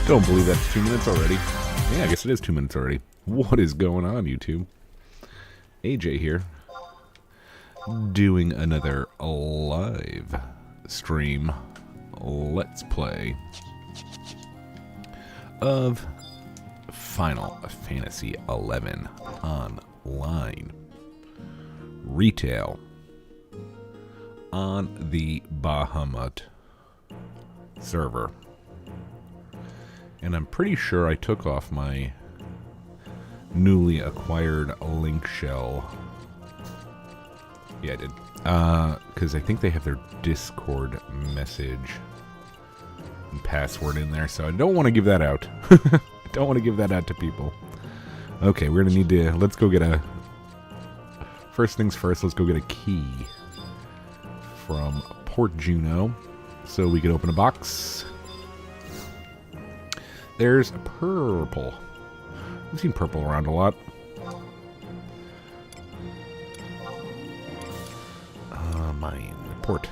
Don't believe that's 2 minutes already. Yeah, I guess it is 2 minutes already. What is going on, YouTube? AJ here. Doing another live stream. Let's play of Final Fantasy XI Online. Retail. On the Bahamut server. And I'm pretty sure I took off my newly acquired link shell. Yeah, I did. Because I think they have their Discord message and password in there, so I don't want to give that out. I don't want to give that out to people. Okay, we're going to need to... Let's go get a... First things first, let's go get a key from Port Juno so we can open a box. There's purple. I've seen purple around a lot. Mine. Port.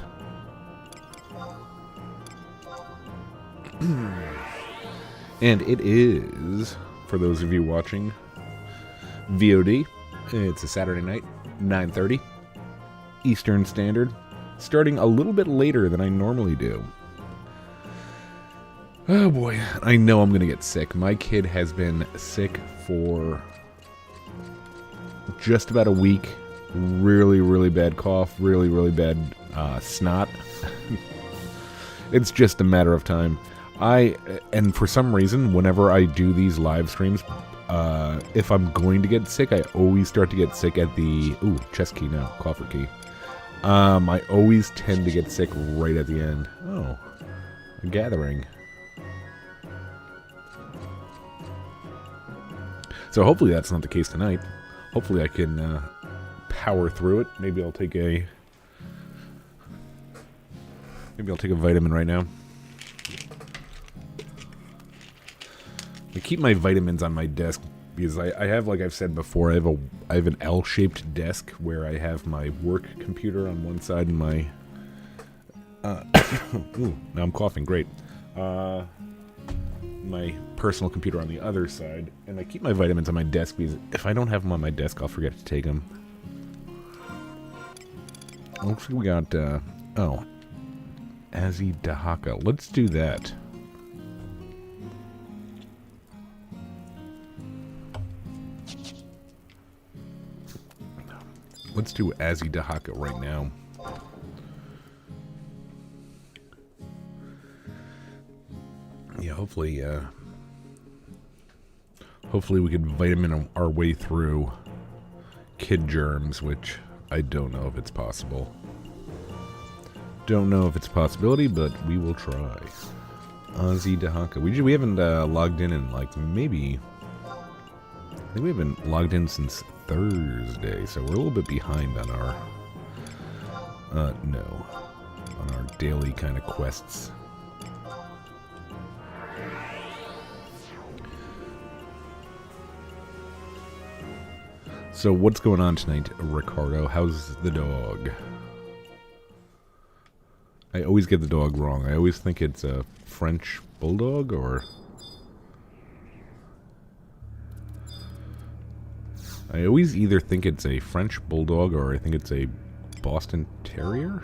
And it is, for those of you watching VOD, it's a Saturday night, 9:30 Eastern Standard, starting a little bit later than I normally do. Oh boy, I know I'm going to get sick. My kid has been sick for just about a week. Really, really bad cough. Really, really bad snot. It's just a matter of time. And for some reason, whenever I do these live streams, if I'm going to get sick, I always start to get sick at the... Ooh, chest key now. Coffer key. I always tend to get sick right at the end. Oh, a gathering. So hopefully that's not the case tonight. Hopefully I can power through it. Maybe I'll take a vitamin right now. I keep my vitamins on my desk because I have, like I've said before, I have an L-shaped desk where I have my work computer on one side and my ooh, now I'm coughing. Great. My personal computer on the other side, and I keep my vitamins on my desk because if I don't have them on my desk, I'll forget to take them. Looks like we got, oh, Azzy Dahaka. Let's do that. Let's do Azzy Dahaka right now. Yeah, hopefully we can vitamin our way through kid germs, which I don't know if it's possible. Don't know if it's a possibility, but we will try. Azzy Dahaka. We haven't logged in like maybe... I think we haven't logged in since Thursday, so we're a little bit behind on our... on our daily kind of quests. So what's going on tonight, Ricardo? How's the dog? I always get the dog wrong. I always think it's a French bulldog, or... I always either think it's a French bulldog or I think it's a Boston Terrier?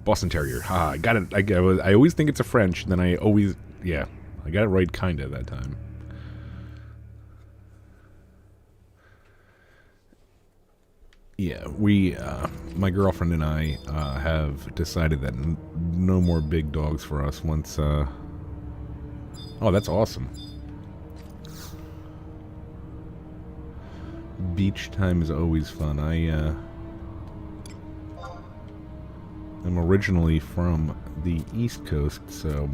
Boston Terrier. Ha, I got it. I always think it's a French, then I always... Yeah. I got it right kinda that time. Yeah, my girlfriend and I have decided that no more big dogs for us once, oh, that's awesome. Beach time is always fun. I'm originally from the East Coast, so...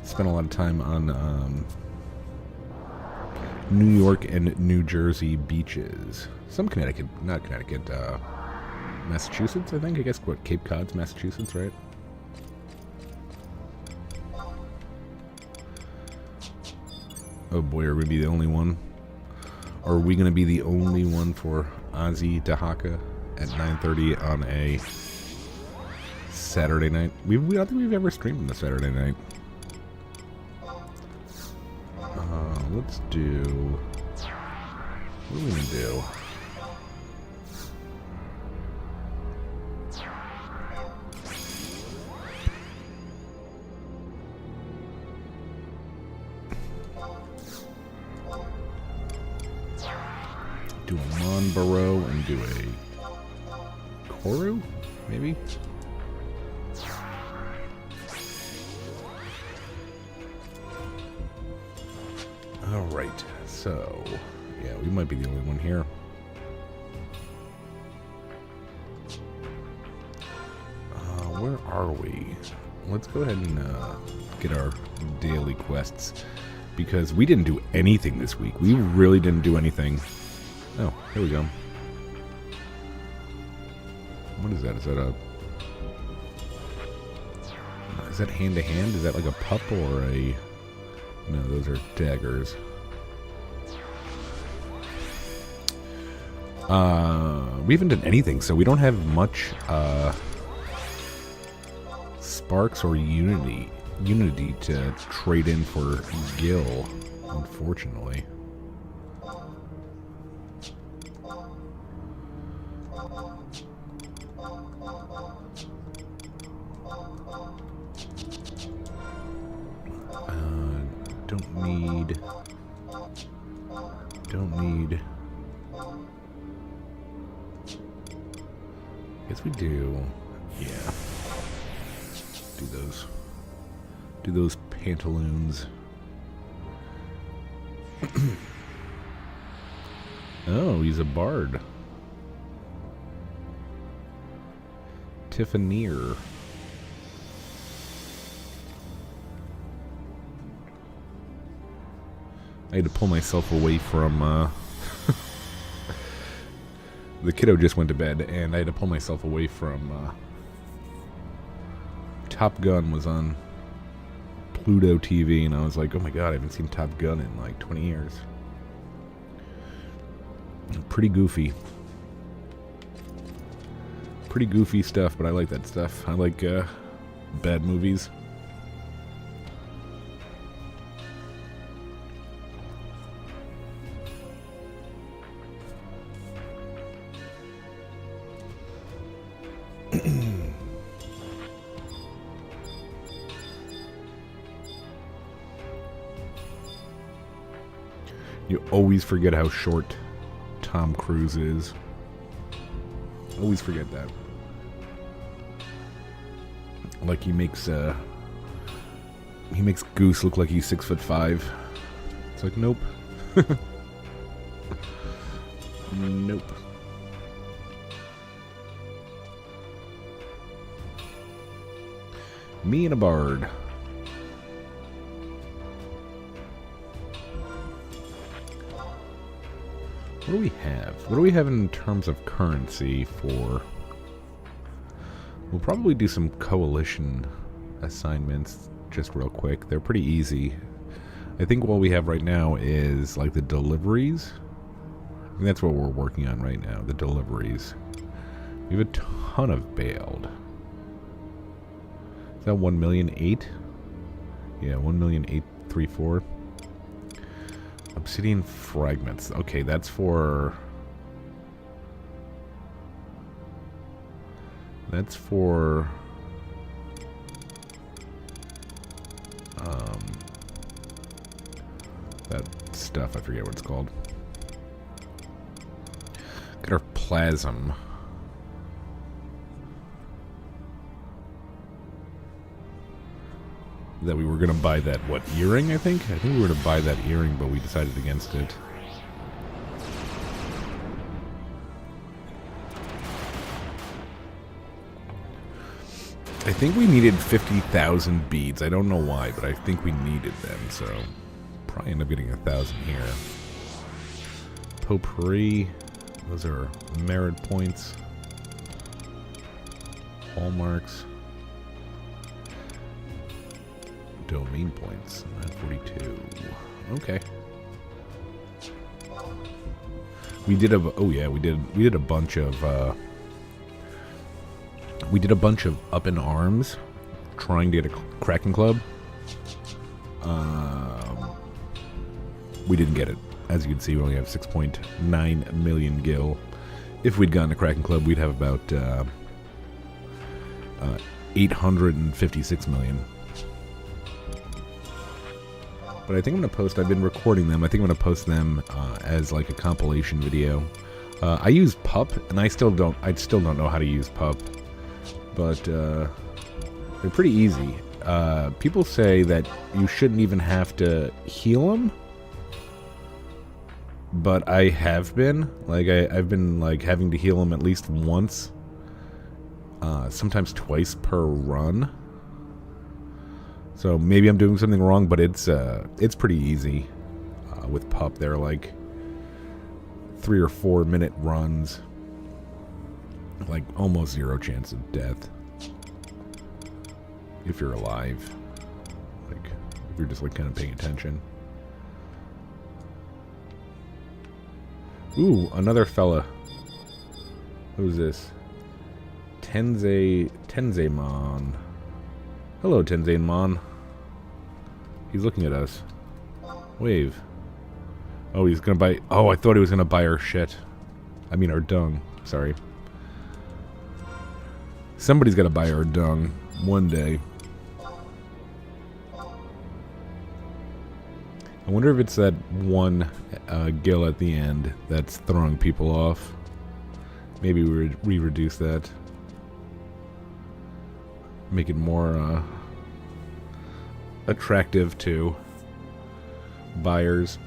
Spent a lot of time on New York and New Jersey beaches. Some Connecticut, not Connecticut, Massachusetts, I think. I guess what, Cape Cod's Massachusetts, right? Oh boy, are we gonna be the only one? Or are we gonna be the only one for Azzy Dahaka at 9:30 on a Saturday night. I don't think we've ever streamed on a Saturday night. Let's do... What are we going to do? Do a Monbaro and do a Koru, maybe? Alright, so, yeah, we might be the only one here. Where are we? Let's go ahead and get our daily quests, because we didn't do anything this week. We really didn't do anything. Oh, here we go. What is that? Is that a... Is that hand-to-hand? Is that like a pup or a... No, those are daggers. We haven't done anything, so we don't have much sparks or unity to trade in for Gil, unfortunately. Don't need. Guess we do. Yeah. Do those pantaloons. Oh, he's a bard. Tiffaneer. I had to pull myself away from, the kiddo just went to bed, and I had to pull myself away from, Top Gun was on Pluto TV, and I was like, oh my god, I haven't seen Top Gun in like 20 years. Pretty goofy. Pretty goofy stuff, but I like that stuff. I like, bad movies. You always forget how short Tom Cruise is. Always forget that. Like he makes Goose look like he's 6'5". It's like, nope. Nope. Me and a bard. What do we have? What do we have in terms of currency for... We'll probably do some coalition assignments just real quick. They're pretty easy. I think what we have right now is like the deliveries. I think that's what we're working on right now, the deliveries. We have a ton of bailed. Is that 1,000,008? Yeah, 1,000,834. Obsidian fragments. Okay, that's for... That's for... that stuff, I forget what it's called. Got our plasm. That we were going to buy that, what, earring, I think? I think we were going to buy that earring, but we decided against it. I think we needed 50,000 beads. I don't know why, but I think we needed them, so probably end up getting 1,000 here. Potpourri. Those are merit points. Hallmarks. Domain points. 942. Okay. We did a... Oh yeah, we did a bunch of We did a bunch of up in arms trying to get a Kraken Club. We didn't get it. As you can see, we only have 6.9 million gil. If we'd gotten a Kraken Club, we'd have about 856 million. But I think I'm going to post, I've been recording them, I think I'm going to post them as like a compilation video. I use Pup, and I still don't know how to use Pup. But they're pretty easy. People say that you shouldn't even have to heal them. But I have been. Like, I've been, like, having to heal them at least once. Sometimes twice per run. So maybe I'm doing something wrong, but it's pretty easy. With Pup, they're like 3 or 4 minute runs. Like, almost 0 chance of death. If you're alive. Like, if you're just, like, kind of paying attention. Ooh, another fella. Who's this? Tenzemon. Hello, Tenzemon. He's looking at us. Wave. Oh, he's gonna buy... Oh, I thought he was gonna buy our shit. I mean, our dung. Sorry. Somebody's gotta buy our dung. One day. I wonder if it's that one gil at the end that's throwing people off. Maybe we reduce that. Make it more attractive to buyers.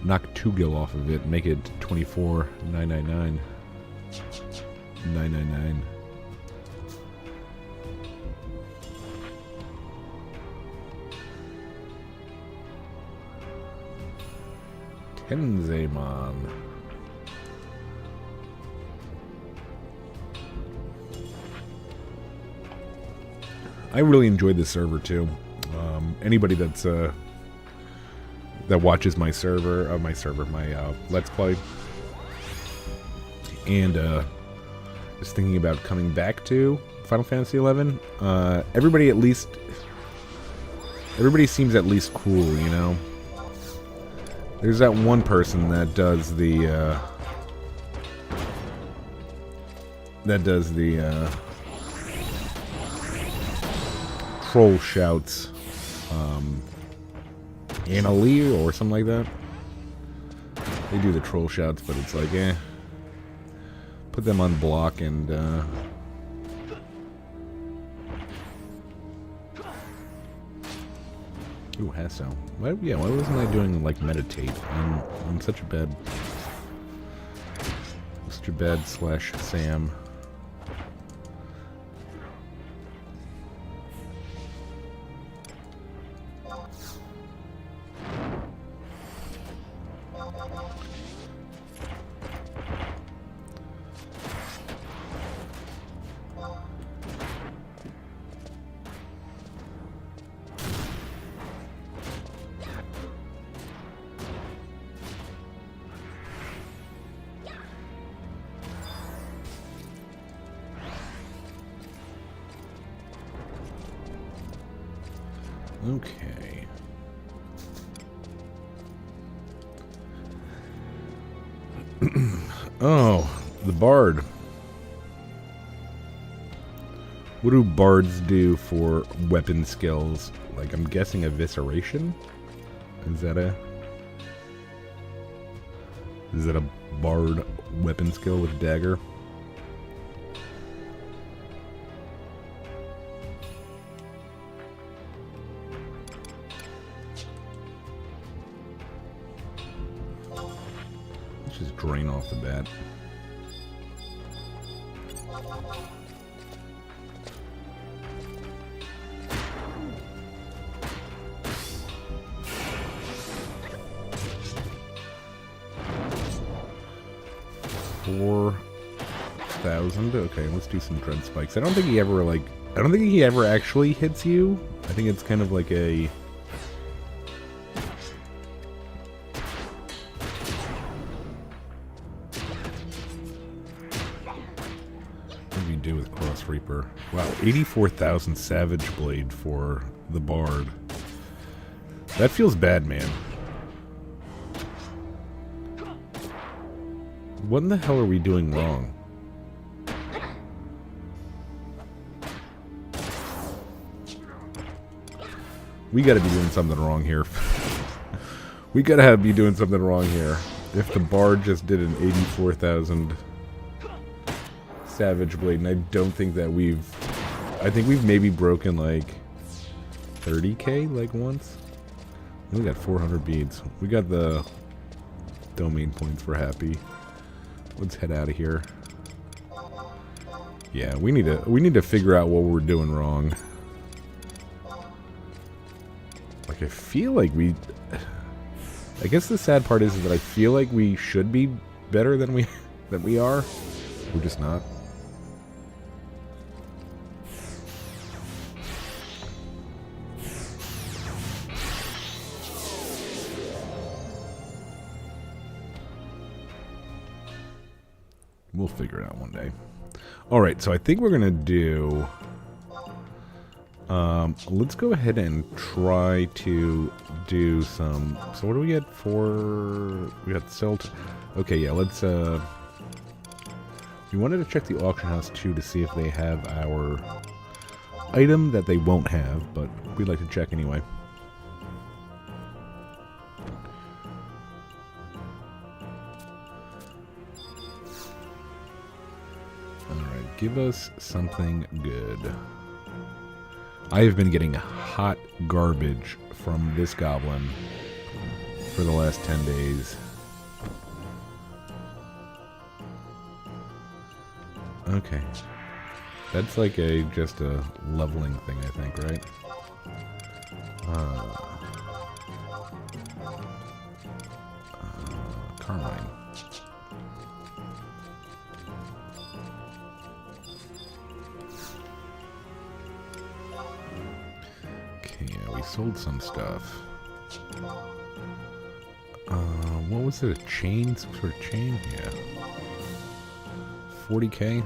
Knock 2 gil off of it. Make it 24,999. 999. Tenzemon. I really enjoyed this server too. Anybody that's that watches my Let's Play, and is thinking about coming back to Final Fantasy XI. Everybody seems at least cool, you know. There's that one person that does the troll shouts, Anna Lee or something like that. They do the troll shouts, but it's like, put them on block and ooh, Hasso. Why wasn't I doing, like, meditate? I'm such a bad Sam. Okay. Oh, the bard. What do bards do for weapon skills? Like, I'm guessing evisceration? Is that a bard weapon skill with dagger? Just drain off the bat. $4,000. Okay, let's do some dread spikes. I don't think he ever actually hits you. I think it's kind of like a do with Cross Reaper. Wow, 84,000 Savage Blade for the Bard. That feels bad, man. What in the hell are we doing wrong? We gotta be doing something wrong here. We gotta be doing something wrong here. If the Bard just did an 84,000 Savage Blade, and I don't think that we've... I think we've maybe broken like 30k like once. We got 400 beads. We got the domain points. We're happy. Let's head out of here. Yeah, we need to figure out what we're doing wrong. Like, I feel like we... I guess the sad part is that I feel like we should be better than we are. We're just not. We'll figure it out one day. Alright, so I think we're going to do... let's go ahead and try to do some... So what do we get for... We got Silt. Okay, yeah, let's... We wanted to check the auction house, too, to see if they have our item that they won't have, but we'd like to check anyway. Alright, give us something good. I have been getting hot garbage from this goblin for the last 10 days. Okay. That's like just a leveling thing, I think, right? Carmine. We sold some stuff. What was it? A chain? Some sort of chain? Yeah. 40k?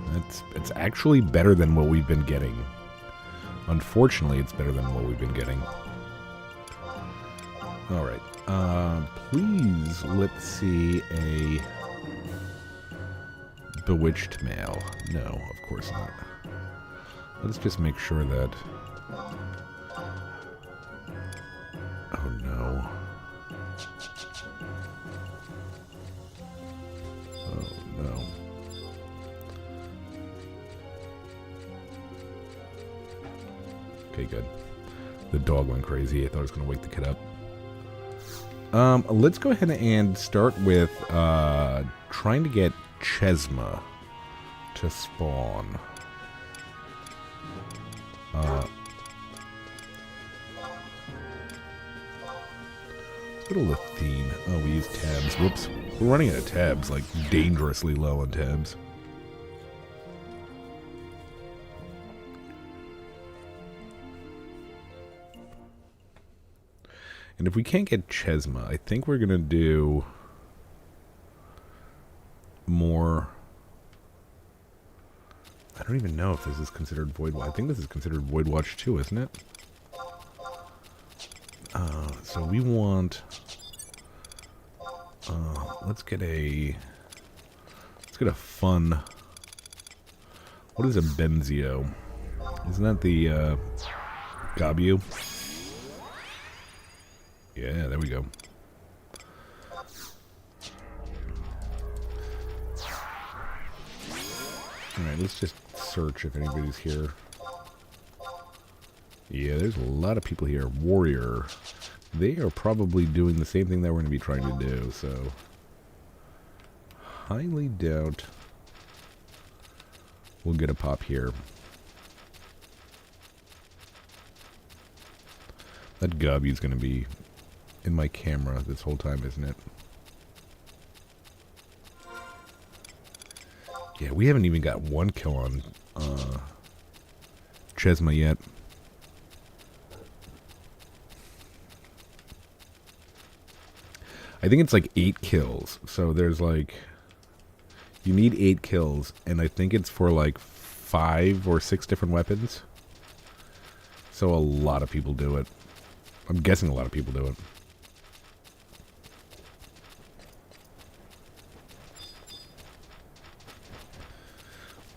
It's actually better than what we've been getting. Unfortunately, it's better than what we've been getting. Alright. Please, let's see a bewitched mail. No, of course not. Let's just make sure that... Oh no. Oh no. Okay, good. The dog went crazy. I thought it was going to wake the kid up. Let's go ahead and start with trying to get Chesma to spawn. Let's go to Lathine. Oh, we use tabs. Whoops. We're running out of tabs, like dangerously low on tabs. And if we can't get Chesma, I think we're going to do more... I don't even know if this is considered Void Watch. I think this is considered Void Watch 2, isn't it? So we want... let's get a fun... What is a Benzio? Isn't that the Gabu? Yeah, there we go. Alright, let's just search if anybody's here. Yeah, there's a lot of people here. Warrior. They are probably doing the same thing that we're going to be trying to do, so... Highly doubt we'll get a pop here. That Gabu's going to be in my camera this whole time, isn't it? Yeah, we haven't even got one kill on Chesma yet. I think it's like 8 kills. So there's like... You need 8 kills, and I think it's for like 5 or 6 different weapons. So a lot of people do it. I'm guessing a lot of people do it.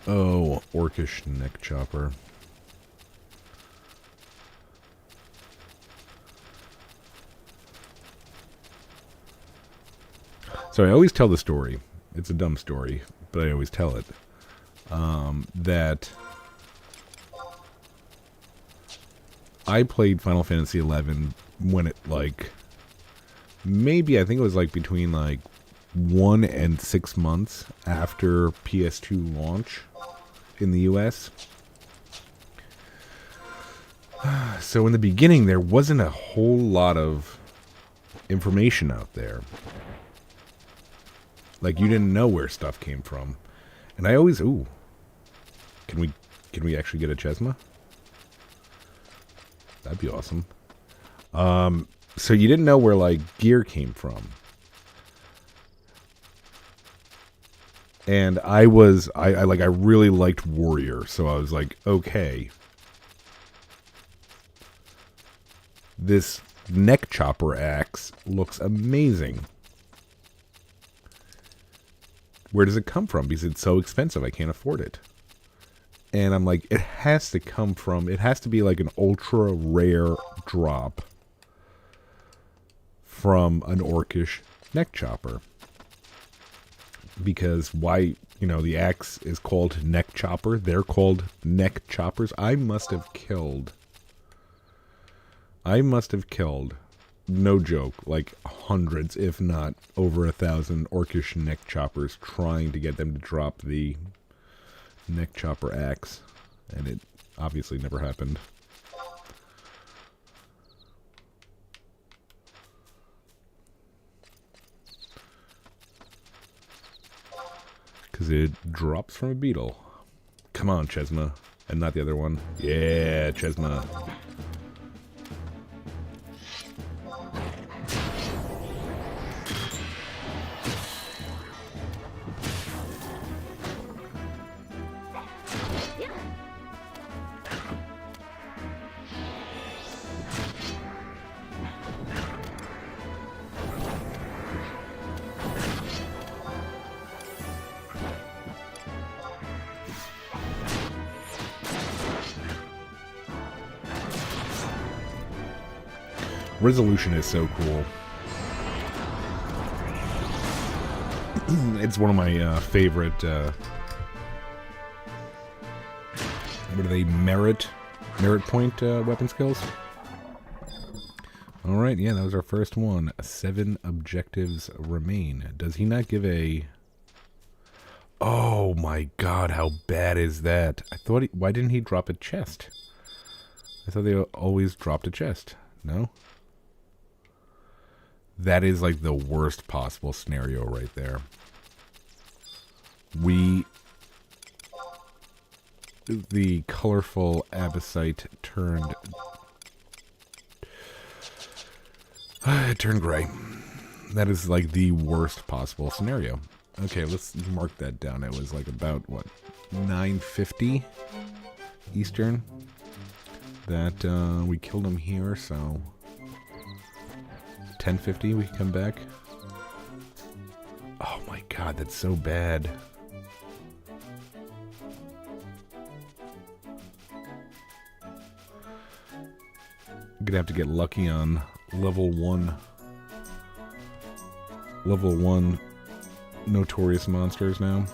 Oh, orcish neck chopper. So I always tell the story. It's a dumb story, but I always tell it. That I played Final Fantasy XI when it, like, maybe I think it was like between like 1 and 6 months after PS2 launch in the US. So in the beginning, there wasn't a whole lot of information out there. Like, you didn't know where stuff came from. And I always, ooh. Can we actually get a Chesma? That'd be awesome. So you didn't know where, like, gear came from. And I really liked Warrior, so I was like, okay. This neck chopper axe looks amazing. Where does it come from? Because it's so expensive, I can't afford it. And I'm like, it has to come from, it has to be like an ultra rare drop from an orcish neck chopper. Because why, you know, the axe is called neck chopper. They're called neck choppers. I must have killed, no joke, like hundreds, if not over 1,000 orcish neck choppers trying to get them to drop the neck chopper axe. And it obviously never happened. Because it drops from a beetle. Come on, Chesma. And not the other one. Yeah, Chesma. Resolution is so cool. It's one of my favorite, what are they, merit point weapon skills? Alright, yeah, that was our first one. 7 objectives remain. Does he not give a... Oh my god, how bad is that? I thought why didn't he drop a chest? I thought they always dropped a chest. No? That is like the worst possible scenario right there. The colorful abysite turned... it turned gray. That is like the worst possible scenario. Okay, let's mark that down. It was like about, what, 9:50 Eastern that we killed him here, so 10:50 we can come back. Oh my god, that's so bad. I'm gonna have to get lucky on level 1 notorious monsters now.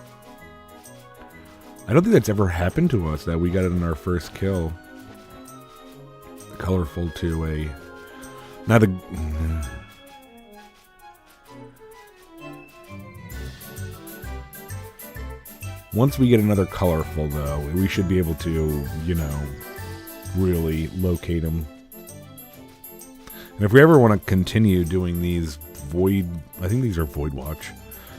I don't think that's ever happened to us, that we got it in our first kill. Colorful to a... Not a... Once we get another colorful, though, we should be able to, you know, really locate them. And if we ever want to continue doing these Void... I think these are Void Watch.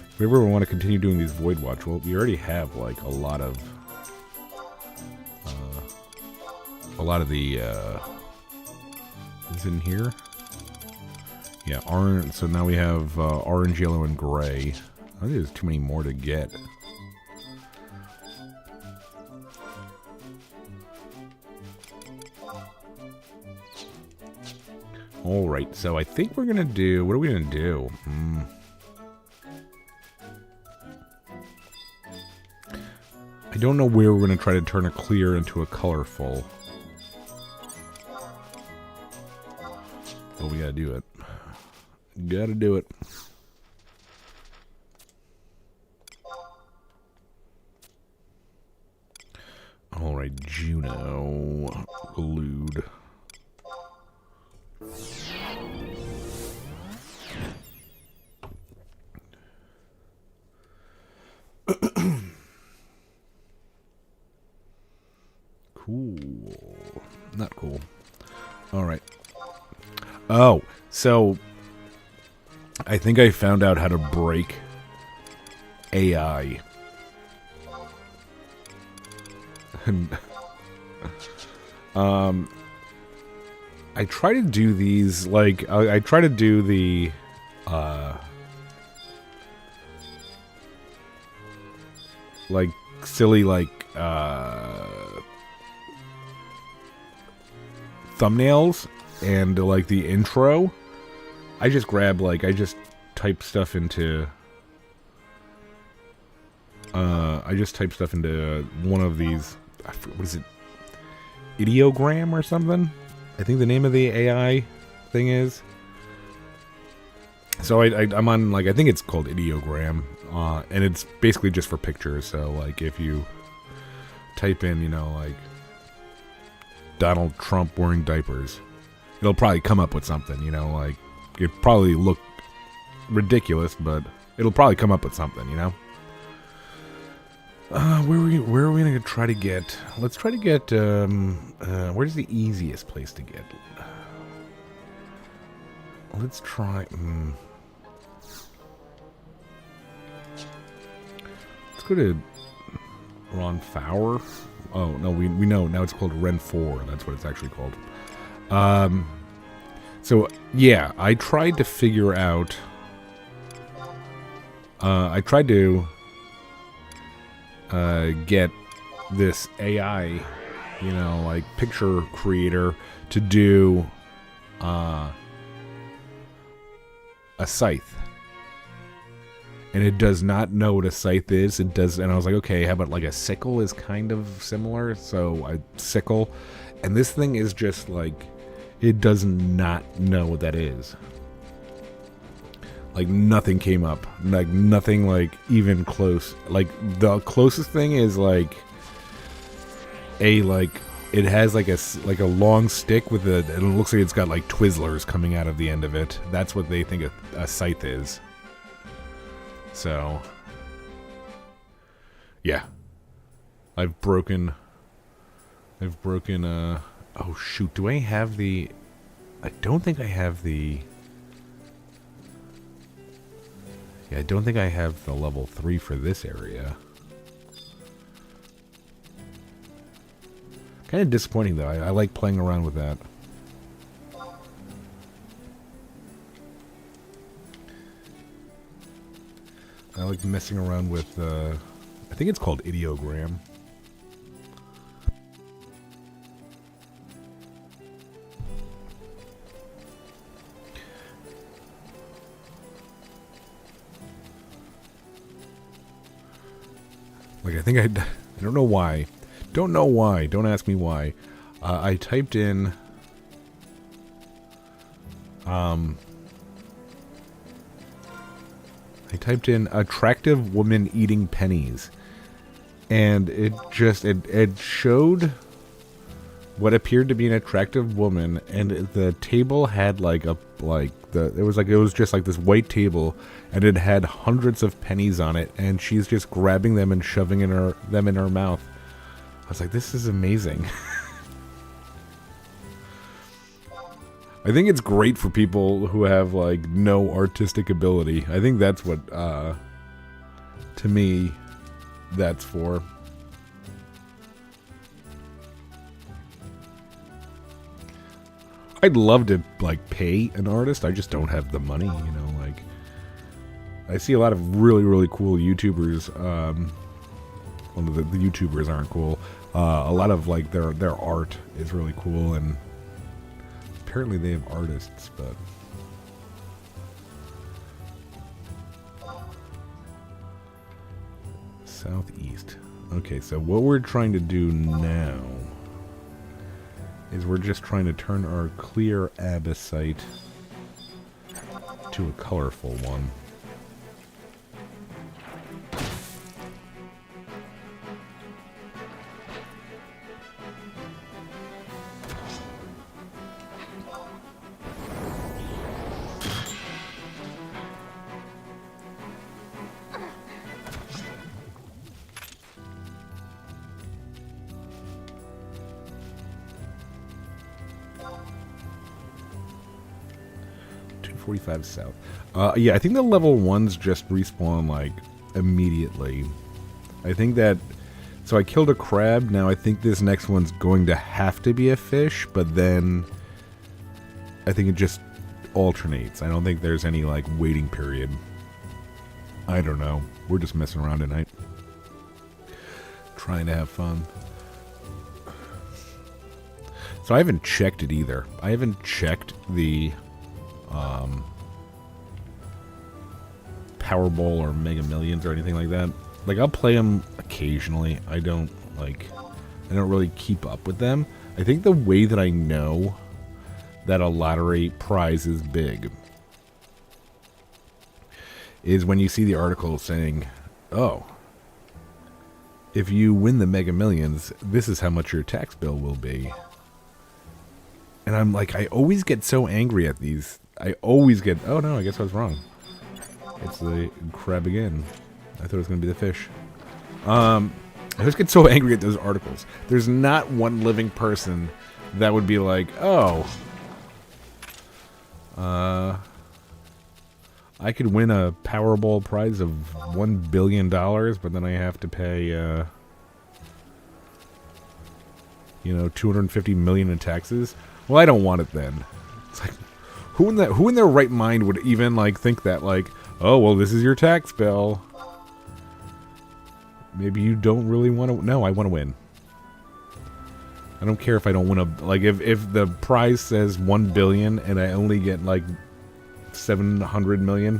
If we ever want to continue doing these Void Watch, well, we already have, like, a lot of the, is in here? Yeah, orange, so now we have, orange, yellow, and gray. I think there's too many more to get. Alright, so I think we're gonna do... What are we gonna do? I don't know where we're gonna try to turn a clear into a colorful. But we gotta do it. Gotta do it. Alright, Juno. Glued. Cool. Not cool. Alright. Oh, so I think I found out how to break AI. I try to do these, like, I try to do the, like, silly, like, thumbnails and, like, the intro. I just grab, like, I just type stuff into, one of these, what is it, Ideogram or something? I think the name of the AI thing is. So I'm on, like, I think it's called Ideogram, and it's basically just for pictures. So, like, if you type in, you know, like, Donald Trump wearing diapers, it'll probably come up with something, you know, like, it probably look ridiculous, but it'll probably come up with something, you know. Where are we gonna try to get? Let's try to get, where's the easiest place to get? Let's try, let's go to Ron Fowler. Oh, no, we know, now it's called Ren 4, that's what it's actually called. So, yeah, I tried to figure out, I tried to get this AI, you know, like, picture creator to do a scythe. And it does not know what a scythe is. It does, and I was like, okay, how about like a sickle is kind of similar, so I sickle. And this thing is just like, it does not know what that is. Like, nothing came up. Like, nothing, like, even close. Like, the closest thing is, like, like, it has, like, a long stick with and it looks like it's got, like, Twizzlers coming out of the end of it. That's what they think a scythe is. So, yeah. I've broken, oh, shoot. Do I have the... I don't think I have the... I don't think I have the level 3 for this area. Kind of disappointing, though. I like playing around with that. I like messing around with, I think it's called Ideogram. Like, I think I don't know why. Don't know why. Don't ask me why. I typed in... I typed in attractive woman eating pennies. And it just... It showed what appeared to be an attractive woman, and the table had like a... it was just like this white table, and it had hundreds of pennies on it, and she's just grabbing them and shoving them in her mouth. I was like, this is amazing. I think it's great for people who have, like, no artistic ability. I think that's what, to me, that's for. I'd love to, like, pay an artist. I just don't have the money, you know, like... I see a lot of really, really cool YouTubers, well, the YouTubers aren't cool. A lot of, like, their art is really cool, and apparently they have artists, but... Southeast. Okay, so what we're trying to do now is we're just trying to turn our clear abysite to a colorful one. South. Yeah, I think the level 1s just respawn, like, immediately. I think that... So I killed a crab, now I think this next one's going to have to be a fish, but then... I think it just alternates. I don't think there's any, like, waiting period. I don't know. We're just messing around tonight. Trying to have fun. So I haven't checked it either. I haven't checked the... Powerball or Mega Millions or anything like that. Like, I'll play them occasionally. I don't really keep up with them. I think the way that I know that a lottery prize is big is when you see the article saying, oh, if you win the Mega Millions, this is how much your tax bill will be. And I'm like, I always get so angry at these. I always get... Oh, no, I guess I was wrong. It's the crab again. I thought it was going to be the fish. I always get so angry at those articles. There's not one living person that would be like, oh, I could win a Powerball prize of $1 billion, but then I have to pay, $250 million in taxes. Well, I don't want it then. It's like, who in their right mind would even, like, think that, like, oh, well, this is your tax bill. Maybe you don't really want to... No, I want to win. I don't care if I don't win a... Like, if the prize says $1 billion and I only get, like, $700 million,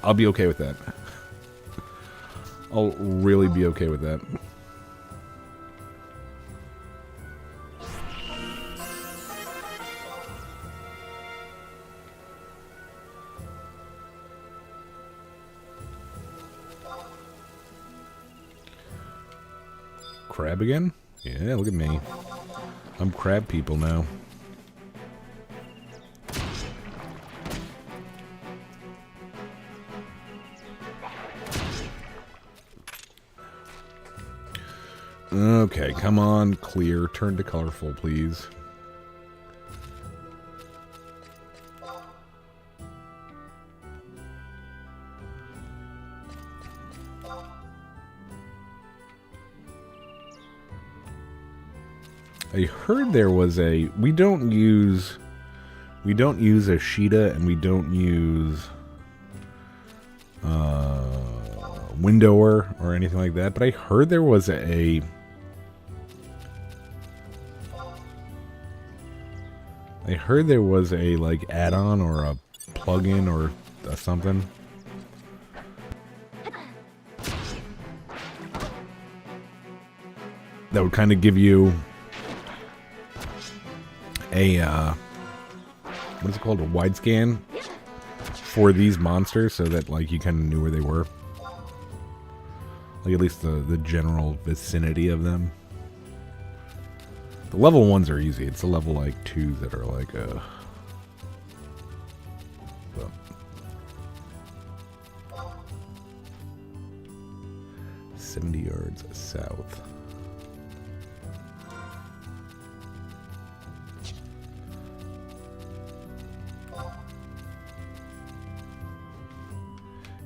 I'll be okay with that. I'll really be okay with that. Crab again? Yeah, look at me. I'm crab people now. Okay, come on, clear. Turn to colorful, please. I heard there was a... We don't use a Sheeta, and we don't use Windower or anything like that, but I heard there was a... like, add-on or a plug-in or something. That would kind of give you a, what is it called? A wide scan for these monsters so that, like, you kind of knew where they were. Like, at least the general vicinity of them. The level 1s are easy. It's the level, like, 2s that are, like, but 70 yards south.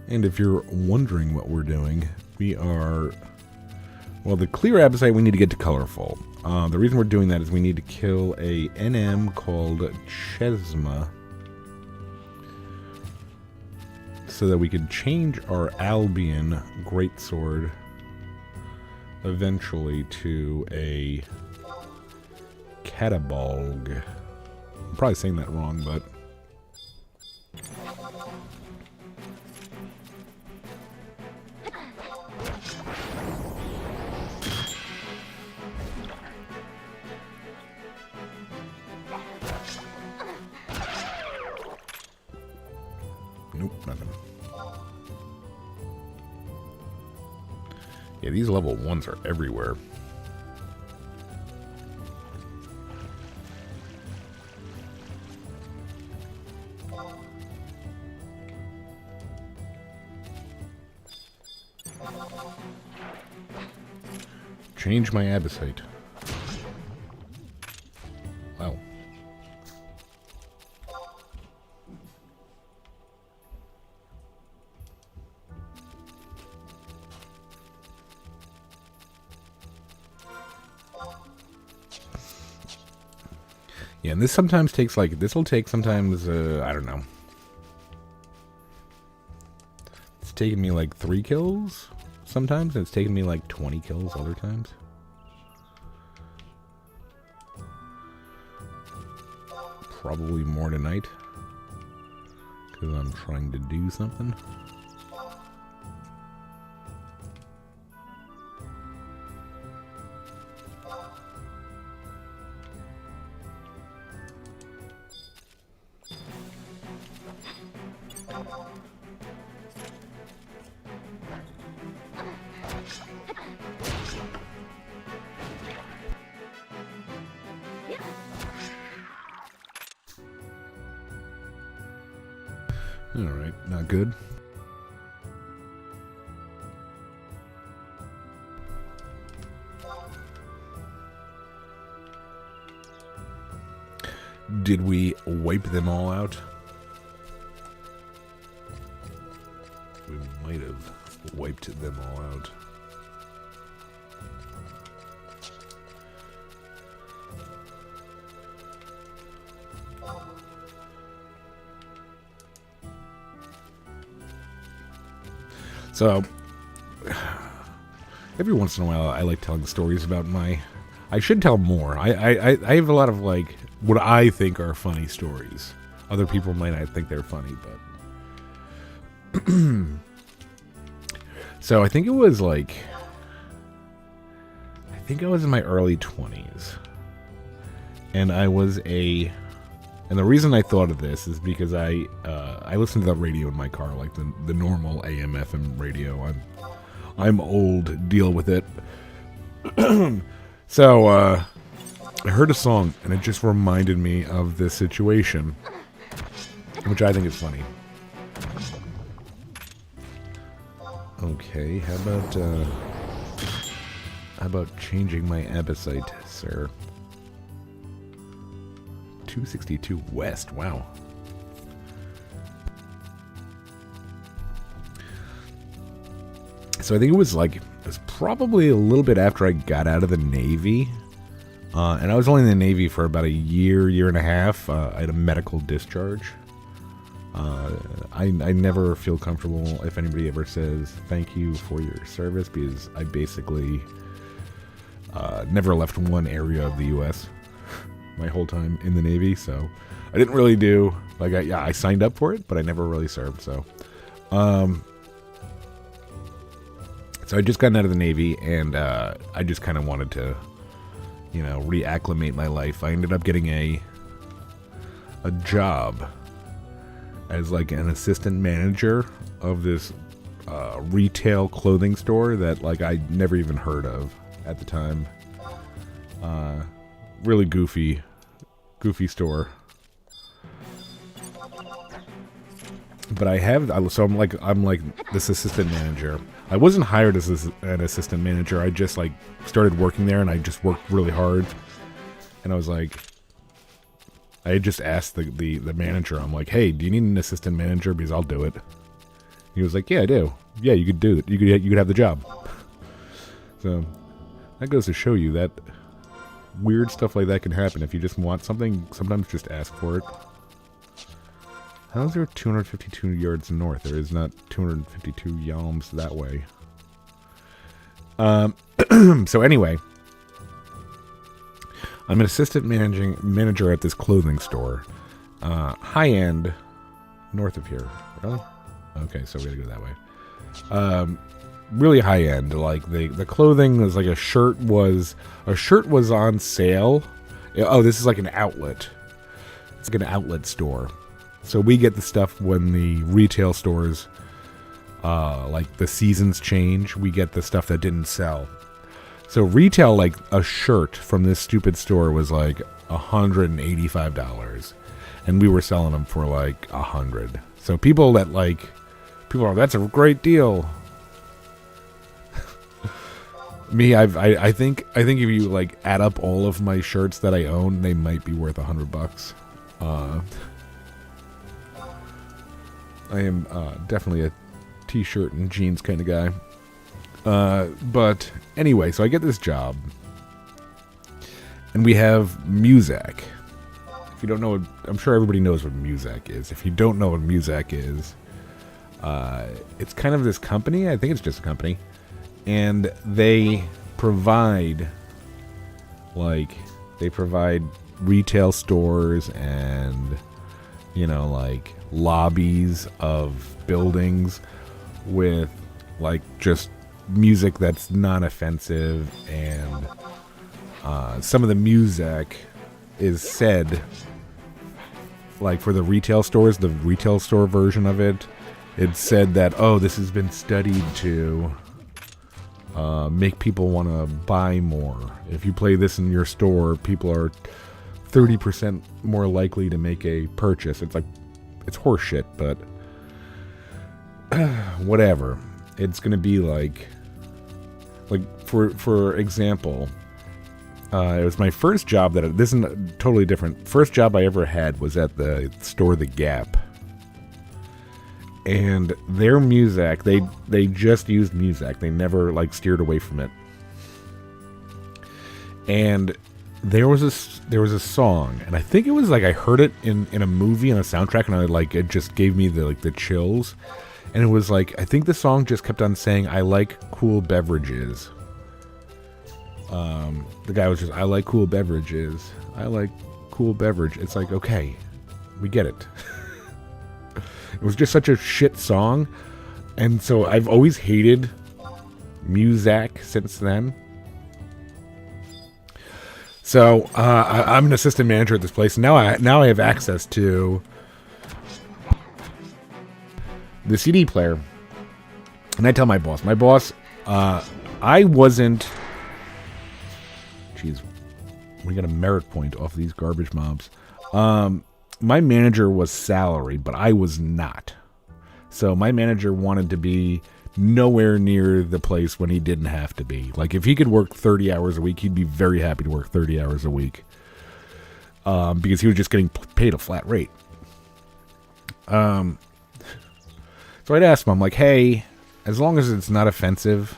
And if you're wondering what we're doing, we are... Well, the clear abysite, we need to get to colorful. The reason we're doing that is we need to kill a NM called Chesma, so that we can change our Albion Greatsword eventually to a Catabalg. I'm probably saying that wrong, but... Nope, nothing. Yeah, these level 1s are everywhere. Change my appetite. Wow. Yeah, and this sometimes takes, like, this will take sometimes, I don't know. It's taken me, like, 3 kills sometimes, and it's taken me, like, 20 kills other times. Probably more tonight, because I'm trying to do something. Alright, not good. Did we wipe them all out? We might have wiped them all out. So, every once in a while, I like telling stories about my... I should tell more. I have a lot of, like, what I think are funny stories. Other people might not think they're funny, but... So, I think it was, like... I think I was in my early 20s. And I was a... And the reason I thought of this is because I listened to the radio in my car, like the normal AM FM radio. I'm old, deal with it. So I heard a song, and it just reminded me of this situation, which I think is funny. Okay, how about changing my appetite, sir? 262 West, wow. So I think it was probably a little bit after I got out of the Navy. And I was only in the Navy for about a year and a half. I had a medical discharge. I never feel comfortable if anybody ever says thank you for your service, because I basically never left one area of the U.S. my whole time in the Navy, so I didn't really do, like, I signed up for it, but I never really served, so. So I just gotten out of the Navy, and I just kind of wanted to, reacclimate my life. I ended up getting a job as, like, an assistant manager of this retail clothing store that, like, I never even heard of at the time. Really goofy store. But I'm like this assistant manager. I wasn't hired as an assistant manager. I just, like, started working there, and I just worked really hard. And I was like, I had just asked the manager, I'm like, hey, do you need an assistant manager? Because I'll do it. He was like, yeah, I do. Yeah, you could do it. You could have the job. So that goes to show you that weird stuff like that can happen. If you just want something, sometimes just ask for it. How is there 252 yards north? There is not 252 yalms that way. So anyway, I'm an assistant manager at this clothing store. High end, north of here. Really? Okay, so we gotta go that way. Really high end. Like the clothing was like a shirt was on sale. Oh, this is like an outlet. It's like an outlet store. So we get the stuff when the retail stores, like the seasons change. We get the stuff that didn't sell. So retail, like a shirt from this stupid store was like $185, and we were selling them for like $100. So people are, that's a great deal. Me, I think if you like add up all of my shirts that I own, they might be worth $100. I am definitely a t-shirt and jeans kind of guy. But anyway, so I get this job, and we have Muzak. If you don't know, I'm sure everybody knows what Muzak is. If you don't know what Muzak is, it's kind of this company. I think it's just a company, and they provide retail stores and like lobbies of buildings with like just music that's non-offensive, and some of the music is said, like for the retail stores, the retail store version of it, it's said that, oh, this has been studied to make people want to buy more. If you play this in your store, people are 30% more likely to make a purchase. It's like, it's horseshit, but whatever. It's gonna be like for example, it was my first job this is totally different. First job I ever had was at the store The Gap, and their music, they just used music. They never like steered away from it. And there was a song, and I think it was like I heard it in a movie on a soundtrack, and it just gave me the chills. And it was like, I think the song just kept on saying, I like cool beverages. The guy was just, I like cool beverages. I like cool beverage. It's like, okay, we get it. It was just such a shit song. And so I've always hated Muzak since then. So I'm an assistant manager at this place. Now I have access to the CD player, and I tell my boss, I wasn't. Jeez, we got a merit point off these garbage mobs. My manager was salary, but I was not. So my manager wanted to be nowhere near the place when he didn't have to be. Like if he could work 30 hours a week, he'd be very happy to work 30 hours a week, because he was just getting paid a flat rate. So I'd ask him, I'm like, hey, as long as it's not offensive,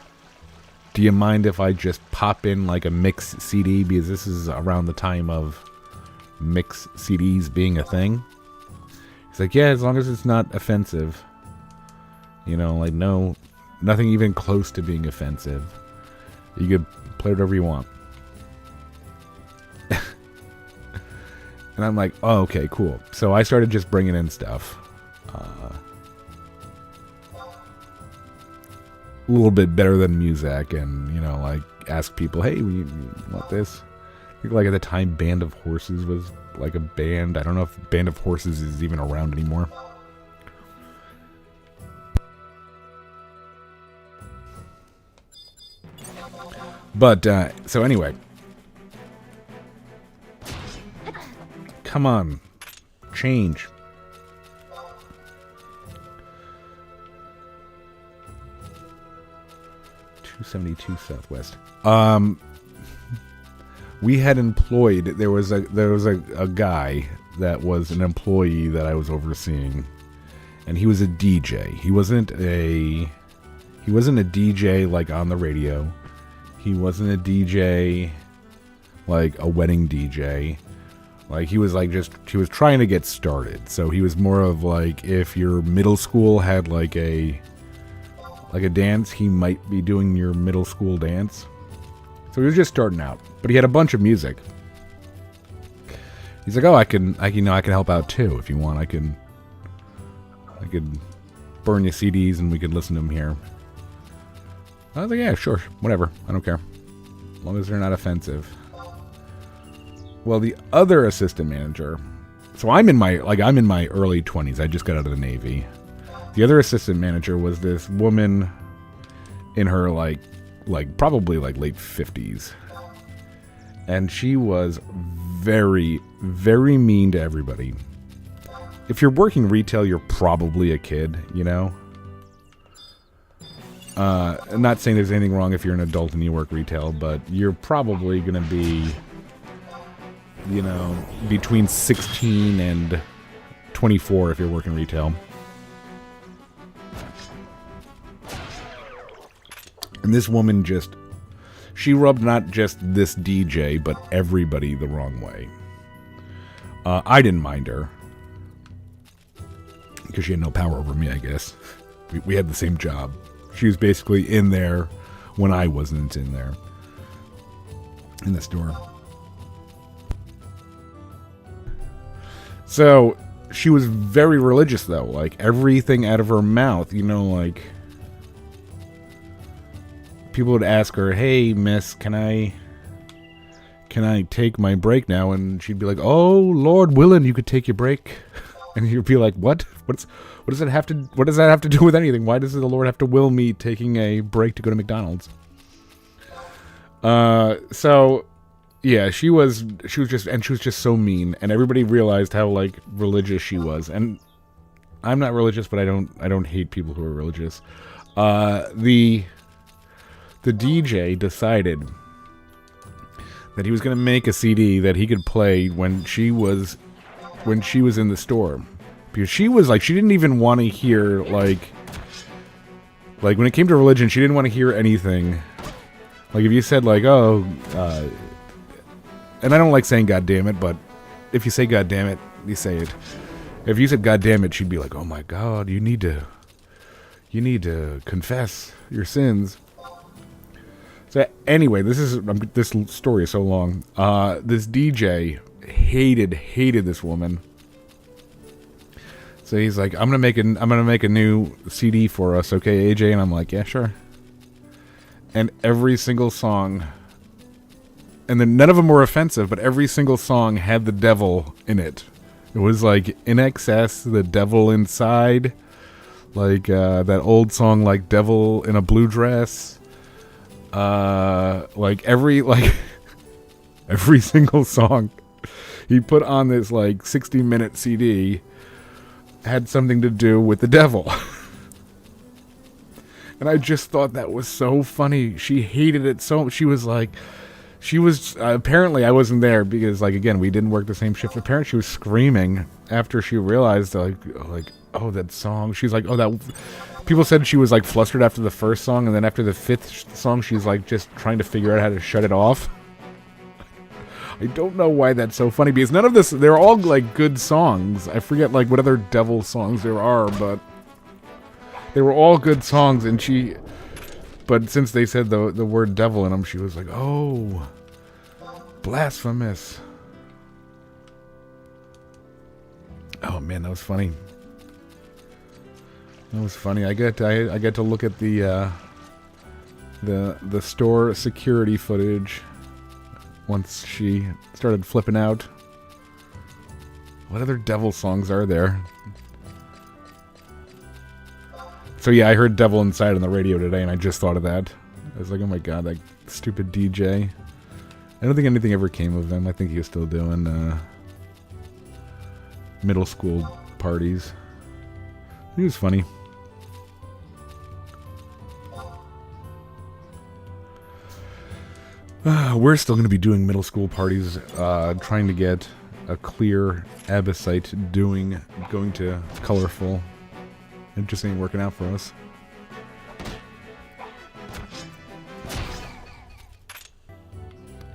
do you mind if I just pop in like a mix CD? Because this is around the time of mix CDs being a thing. He's like, yeah, as long as it's not offensive. Like no, nothing even close to being offensive. You could play whatever you want. And I'm like, oh, okay, cool. So I started just bringing in stuff. A little bit better than Muzak, and like ask people, hey, you want this? I think like at the time Band of Horses was like a band. I don't know if Band of Horses is even around anymore. But so anyway, come on, change. .272 Southwest. We had employed. There was a guy that was an employee that I was overseeing, and he was a DJ. He wasn't a DJ like on the radio. He wasn't a DJ like a wedding DJ. Like he was trying to get started. So he was more of like, if your middle school had like a dance, he might be doing your middle school dance. So he was just starting out, but he had a bunch of music. He's like, oh, I can help out too if you want. I could burn you CDs and we could listen to them here. I was like, yeah, sure, whatever. I don't care. As long as they're not offensive. Well, the other assistant manager, so I'm in my early 20s. I just got out of the Navy. The other assistant manager was this woman in her probably late 50s. And she was very, very mean to everybody. If you're working retail, you're probably a kid, you know? I'm not saying there's anything wrong if you're an adult and you work retail, but you're probably going to be, you know, between 16 and 24 if you're working retail. And this woman she rubbed not just this DJ, but everybody the wrong way. I didn't mind her. Because she had no power over me, I guess. We had the same job. She was basically in there when I wasn't in there. In the store. So, she was very religious, though. Like, everything out of her mouth, you know, like... People would ask her, hey, miss, can I take my break now? And she'd be like, oh, Lord willing, you could take your break. And you'd be like, what? What does that have to do with anything? Why does the Lord have to will me taking a break to go to McDonald's? So yeah, she was just so mean, and everybody realized how like religious she was. And I'm not religious, but I don't hate people who are religious. The DJ decided that he was going to make a CD that he could play when she was in the store, because she didn't even want to hear like when it came to religion, she didn't want to hear anything. Like if you said like, oh, and I don't like saying God damn it, but if you say God damn it, you say it. If you said God damn it, she'd be like, oh my God, you need to confess your sins. So anyway, this story is so long. This DJ hated this woman. So he's like, I'm gonna make a new CD for us, okay, AJ? And I'm like, yeah, sure. And every single song, and then none of them were offensive, but every single song had the devil in it. It was like In Excess, The Devil Inside, like that old song like Devil in a Blue Dress. Every single song he put on this like 60-minute CD had something to do with the devil. And I just thought that was so funny. She hated it so. She was apparently I wasn't there because like again we didn't work the same shift. Apparently she was screaming after she realized like oh that song. She's like, oh that. People said she was like flustered after the first song, and then after the fifth song, she's like just trying to figure out how to shut it off. I don't know why that's so funny, because none of this, they're all like good songs. I forget like what other devil songs there are, but they were all good songs, and but since they said the word devil in them, she was like, oh, blasphemous. Oh man, that was funny. That was funny. I get to look at the store security footage once she started flipping out. What other devil songs are there? So yeah, I heard Devil Inside on the radio today, and I just thought of that. I was like, oh my God, that stupid DJ. I don't think anything ever came of him. I think he was still doing middle school parties. He was funny. We're still going to be doing middle school parties, trying to get a clear abacite going to colorful. It just ain't working out for us.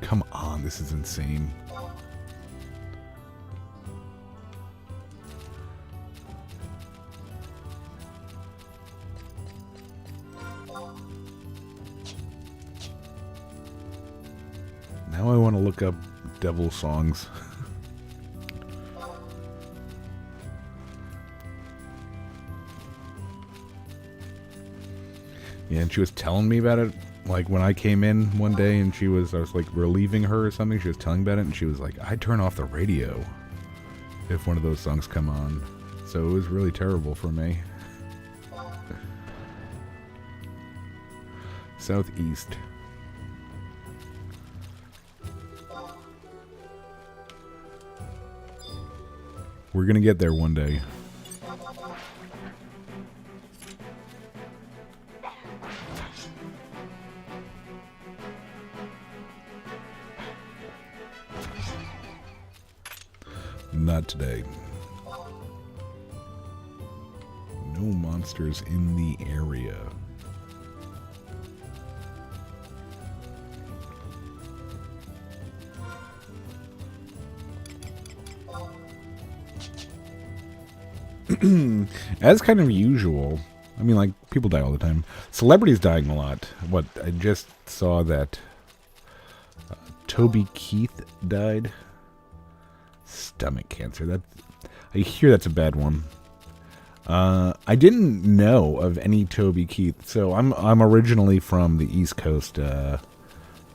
Come on, this is insane. Now I want to look up devil songs. Yeah, and she was telling me about it. Like when I came in one day and I was like relieving her or something. She was telling about it and she was like, I turn off the radio if one of those songs come on. So it was really terrible for me. Southeast. We're gonna get there one day. Not today. No monsters in the area. As kind of usual. I mean, like, people die all the time. Celebrities dying a lot. What, I just saw that Toby Keith died. Stomach cancer. I hear that's a bad one. I didn't know of any Toby Keith. So I'm originally from the East Coast,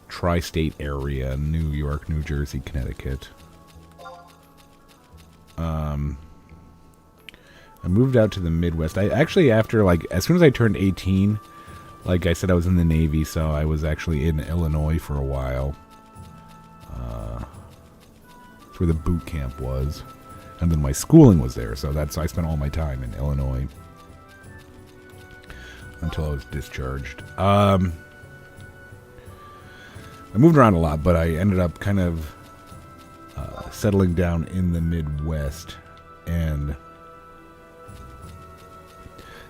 tri-state area, New York, New Jersey, Connecticut. I moved out to the Midwest. I actually, after, like, as soon as I turned 18, like I said, I was in the Navy, so I was actually in Illinois for a while. That's where the boot camp was. And then my schooling was there, so I spent all my time in Illinois. Until I was discharged. I moved around a lot, but I ended up kind of settling down in the Midwest. And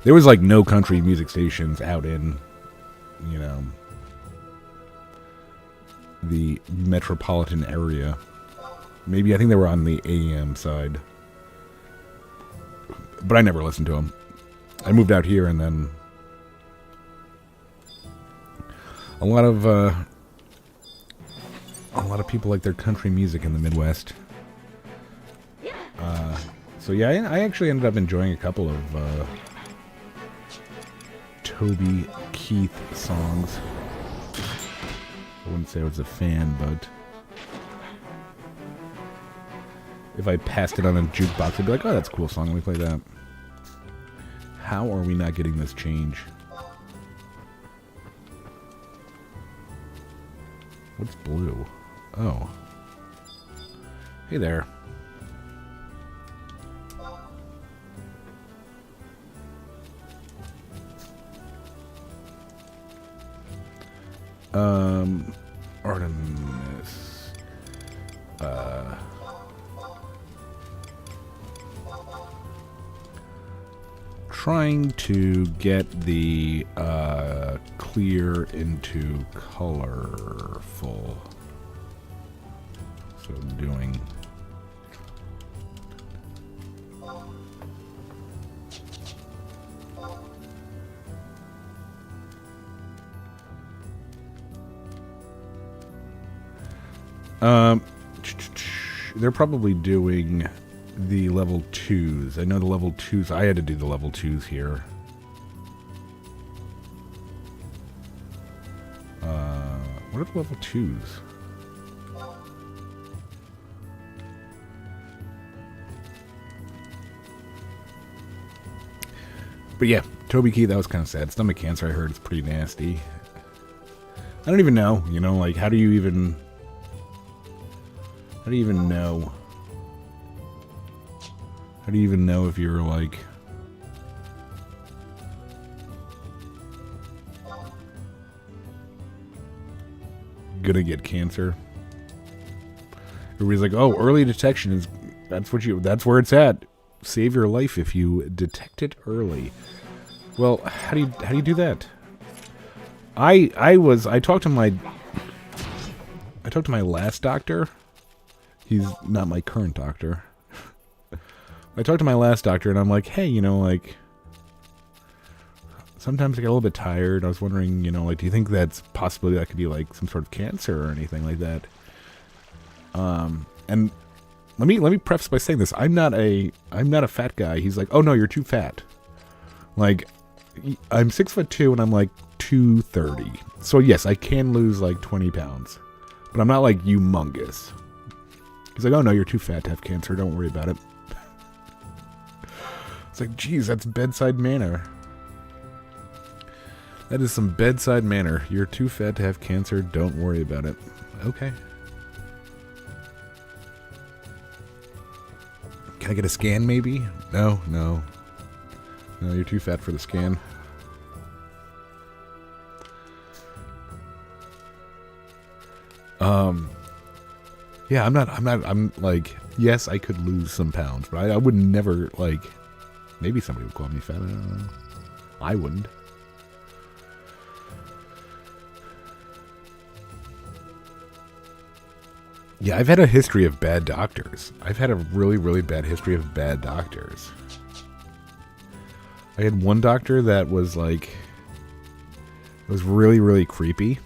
there was like no country music stations out in, you know, the metropolitan area. Maybe, I think they were on the AM side. But I never listened to them. I moved out here and then a lot of people like their country music in the Midwest. So yeah, I actually ended up enjoying a couple of Toby Keith songs. I wouldn't say I was a fan, but if I passed it on a jukebox, I'd be like, oh, that's a cool song, let me play that. How are we not getting this change? What's blue? Oh. Hey there. Artemis. Trying to get the clear into colorful. So doing. They're probably doing the level 2s. I know the level 2s. I had to do the level 2s here. What are the level 2s? But yeah, Toby Keith, that was kind of sad. Stomach cancer, I heard, is pretty nasty. I don't even know, you know, like, how do you even know? How do you even know if you're, like, gonna get cancer? Everybody's like, oh, early detection is, that's where it's at. Save your life if you detect it early. Well, how do you do that? I talked to my last doctor. He's not my current doctor. I talked to my last doctor and I'm like, hey, you know, like, sometimes I get a little bit tired. I was wondering, you know, like, do you think that's possibly that could be like some sort of cancer or anything like that? And let me preface by saying this. I'm not a fat guy. He's like, oh no, you're too fat. Like, I'm 6'2" and I'm like 230. So yes, I can lose like 20 pounds. But I'm not like humongous. He's like, oh no, you're too fat to have cancer. Don't worry about it. It's like, geez, that's bedside manner. That is some bedside manner. You're too fat to have cancer. Don't worry about it. Okay. Can I get a scan maybe? No, no. No, you're too fat for the scan. Yeah, I'm like, yes, I could lose some pounds, but I would never, like, maybe somebody would call me fat. I don't know. I wouldn't. Yeah, I've had a history of bad doctors. I've had a really, really bad history of bad doctors. I had one doctor that was like, it was really, really creepy.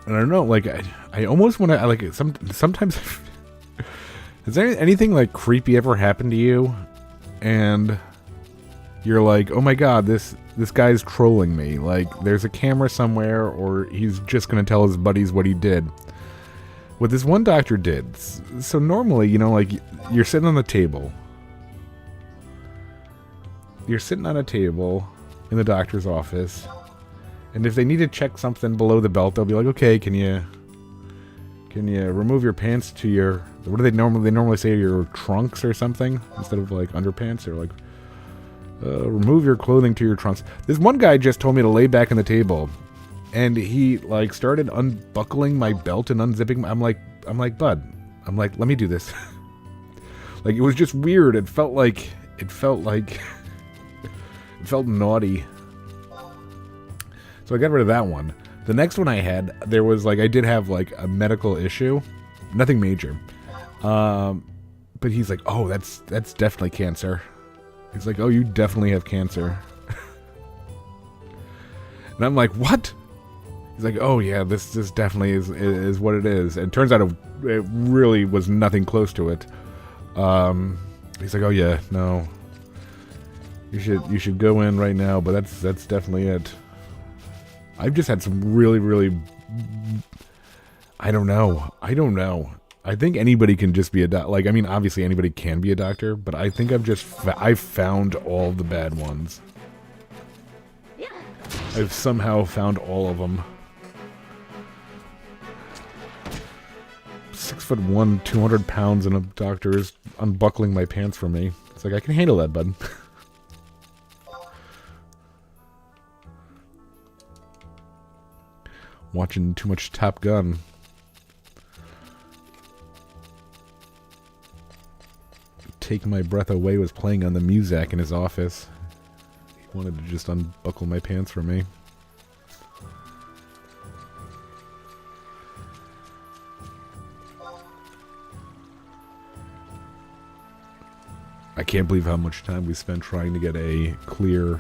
And I don't know, like, I almost want to, like, sometimes, has there anything, like, creepy ever happened to you? And you're like, oh my god, this guy's trolling me. Like, there's a camera somewhere, or he's just going to tell his buddies what he did. What this one doctor did. So normally, you know, like, you're sitting on the table. You're sitting on a table in the doctor's office. And if they need to check something below the belt, they'll be like, okay, can you remove your pants to your, what do they normally say, your trunks or something? Instead of like underpants, or like, remove your clothing to your trunks. This one guy just told me to lay back on the table. And he like started unbuckling my belt and unzipping. I'm like, bud, let me do this. Like, it was just weird. It felt naughty. So I got rid of that one. The next one I had, there was like, I did have like a medical issue. Nothing major. But he's like, oh, that's definitely cancer. He's like, oh, you definitely have cancer. And I'm like, what? He's like, oh yeah, this definitely is what it is. And it turns out it really was nothing close to it. He's like, oh yeah, no. You should go in right now, but that's definitely it. I've just had some really, really, I don't know. I think anybody can just be a doctor. Like, I mean, obviously anybody can be a doctor, but I think I've found all the bad ones. I've somehow found all of them. 6'1", 200 pounds, and a doctor is unbuckling my pants for me. It's like, I can handle that, bud. Watching too much Top Gun. Take My Breath Away was playing on the Muzak in his office. He wanted to just unbuckle my pants for me. I can't believe how much time we spent trying to get a clear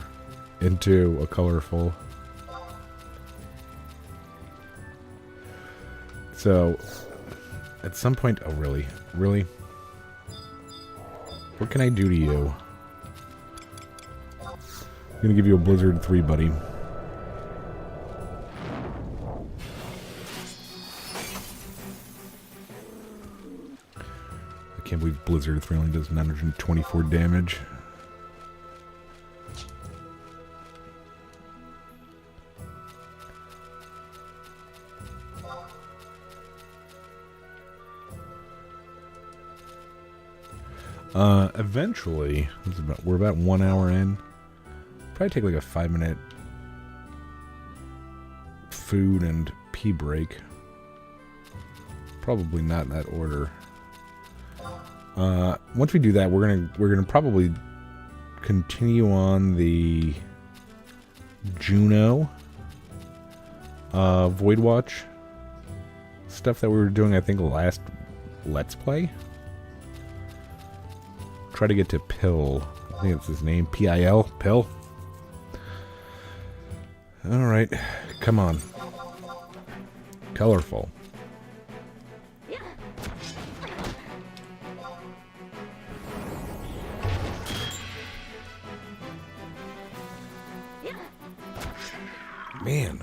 into a colorful. So, at some point... Oh, really? Really? What can I do to you? I'm gonna give you a Blizzard 3, buddy. I can't believe Blizzard 3 only does 924 damage. Eventually, we're about 1 hour in. Probably take like a 5-minute food and pee break. Probably not in that order. Once we do that, we're gonna probably continue on the Juno Void Watch stuff that we were doing, I think, last Let's Play. Try to get to Pill. I think it's his name. P-I-L? Pill? Alright. Come on. Colorful. Man.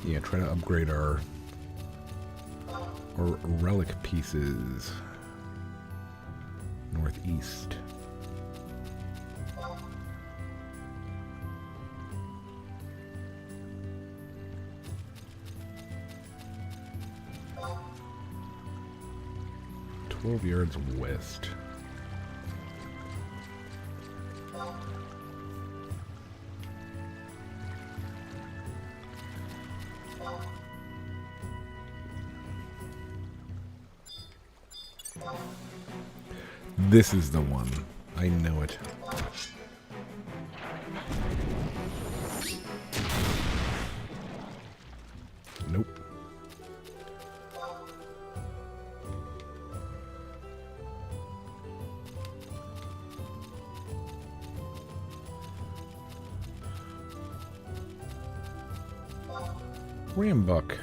Yeah, try to upgrade our relic pieces. Northeast. Yards west. This is the one. I know it. Nope. Rambuck.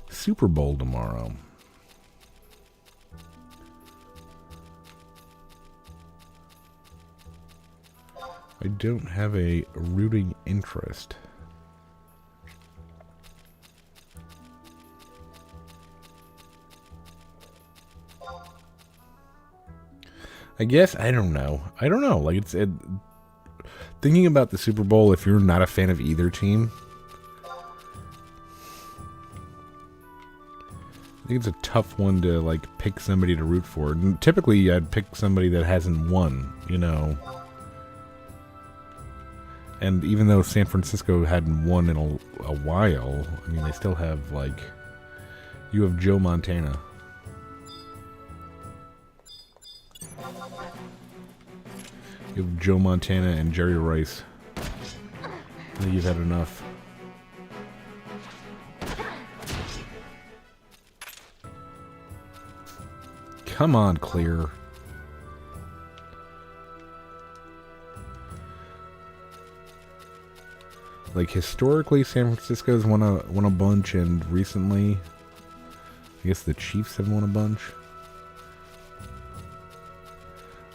Super Bowl tomorrow. I don't have a rooting interest. I guess I don't know. Like thinking about the Super Bowl. If you're not a fan of either team, I think it's a tough one to like pick somebody to root for. And typically, I'd pick somebody that hasn't won. You know. And even though San Francisco hadn't won in a while, I mean, they still have like you have Joe Montana. You have Joe Montana and Jerry Rice. I think you've had enough. Come on, clear. Like historically, San Francisco's won a bunch, and recently, I guess the Chiefs have won a bunch.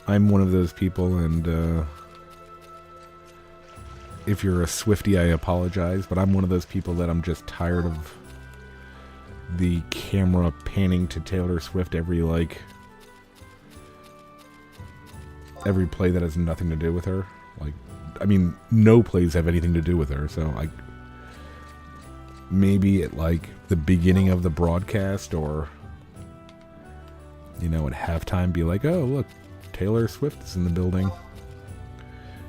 I'm one of those people, and if you're a Swiftie, I apologize, but I'm one of those people that I'm just tired of the camera panning to Taylor Swift every play that has nothing to do with her. Like, I mean, no plays have anything to do with her, so maybe at like the beginning of the broadcast, or you know, at halftime, be like, oh look, Taylor Swift is in the building.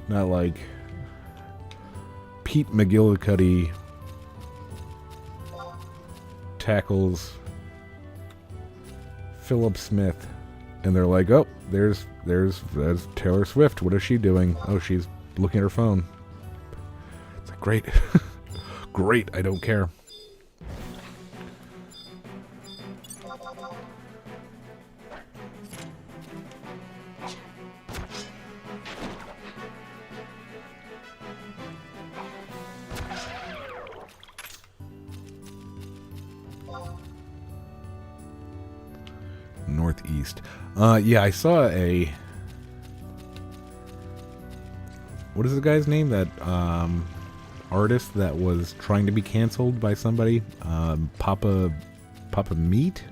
Not like Pete McGillicuddy tackles Philip Smith, and they're like, oh, there's Taylor Swift. What is she doing? Oh, she's looking at her phone. It's like, great. Great, I don't care. Northeast. Yeah, I saw a... What is the guy's name? That artist that was trying to be canceled by somebody? Papa Meat?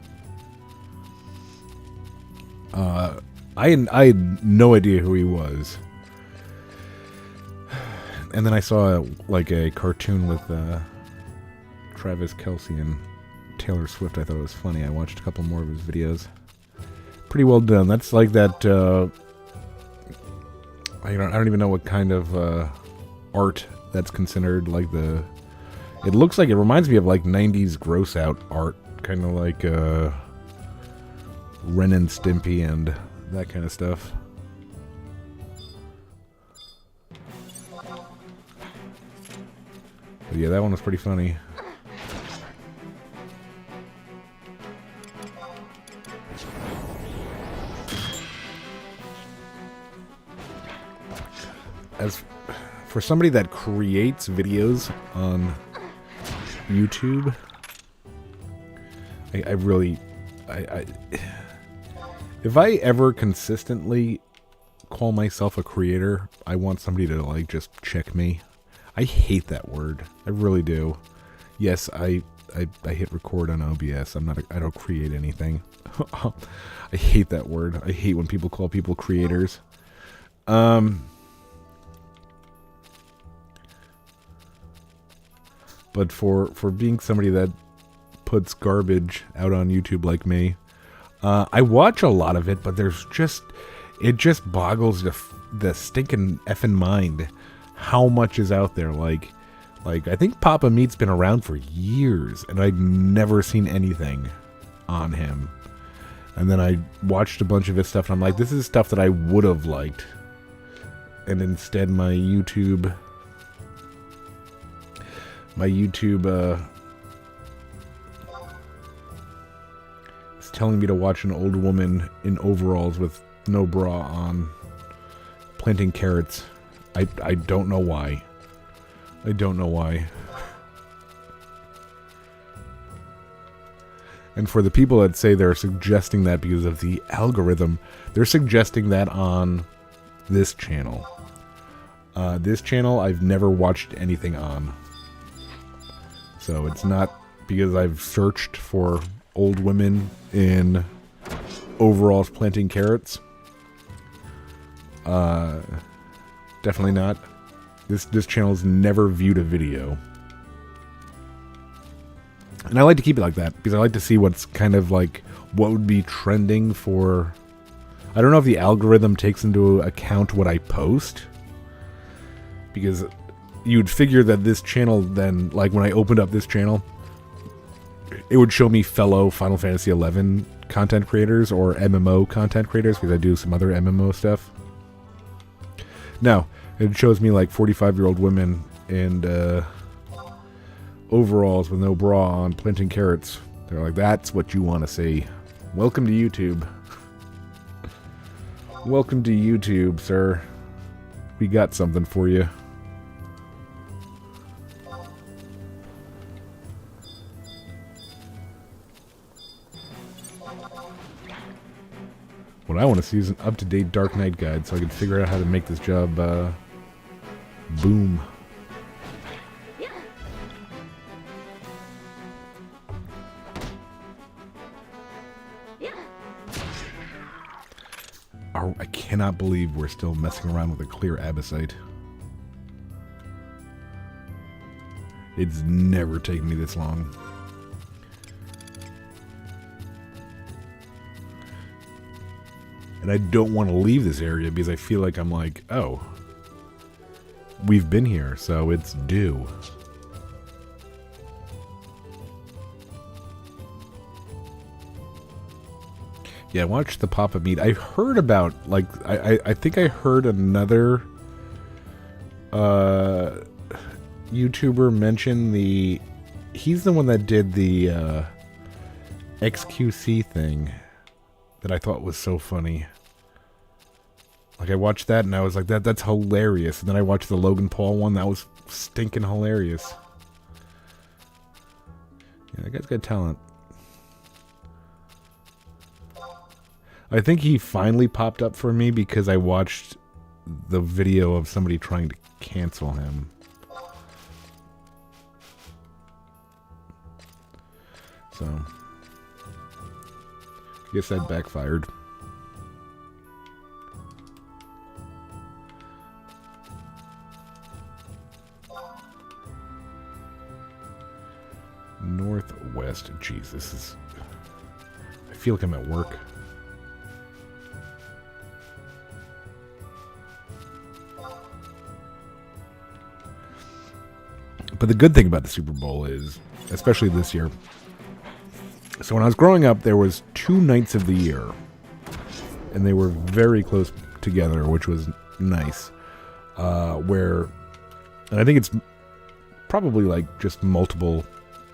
I had no idea who he was. And then I saw like a cartoon with Travis Kelce and Taylor Swift. I thought it was funny. I watched a couple more of his videos. Pretty well done. That's like that. I don't even know what kind of art that's considered. Like the, it looks like, it reminds me of like 90s gross out art, kind of like Ren and Stimpy and that kind of stuff. But yeah, that one was pretty funny. as for somebody that creates videos on YouTube, I really, if I ever consistently call myself a creator, I want somebody to like just check me. I hate that word. I really do. Yes, I hit record on OBS. I don't create anything. I hate that word. I hate when people call people creators. But for being somebody that puts garbage out on YouTube like me, I watch a lot of it, but it just boggles the stinking effing mind how much is out there. Like I think Papa Meat's been around for years, and I'd never seen anything on him. And then I watched a bunch of his stuff, and I'm like, this is stuff that I would have liked. And instead my YouTube is telling me to watch an old woman in overalls with no bra on planting carrots. I don't know why. I don't know why. And for the people that say they're suggesting that because of the algorithm, they're suggesting that on this channel. This channel I've never watched anything on. So it's not because I've searched for old women in overalls planting carrots. Definitely not. This channel's never viewed a video. And I like to keep it like that because I like to see what's kind of like what would be trending for. I don't know if the algorithm takes into account what I post, because you'd figure that this channel then, like when I opened up this channel, it would show me fellow Final Fantasy XI content creators or MMO content creators, because I do some other MMO stuff. No, it shows me like 45-year-old women and overalls with no bra on planting carrots. They're like, that's what you want to see. Welcome to YouTube. Welcome to YouTube, sir. We got something for you. What I want to see is an up-to-date Dark Knight guide so I can figure out how to make this job boom. I cannot believe we're still messing around with a clear abysite. It's never taken me this long. And I don't want to leave this area because I feel like I'm like, oh, we've been here, so it's due. Yeah, watch the Papa Meat. I heard about, like, I think I heard another YouTuber mention he's the one that did the XQC thing that I thought was so funny. Like, I watched that and I was like, that's hilarious. And then I watched the Logan Paul one. That was stinking hilarious. Yeah, that guy's got talent. I think he finally popped up for me because I watched the video of somebody trying to cancel him. So, I guess that backfired. Northwest. Jeez, this is... I feel like I'm at work. But the good thing about the Super Bowl is, especially this year, so when I was growing up, there was 2 nights of the year, and they were very close together, which was nice. And I think it's probably like just multiple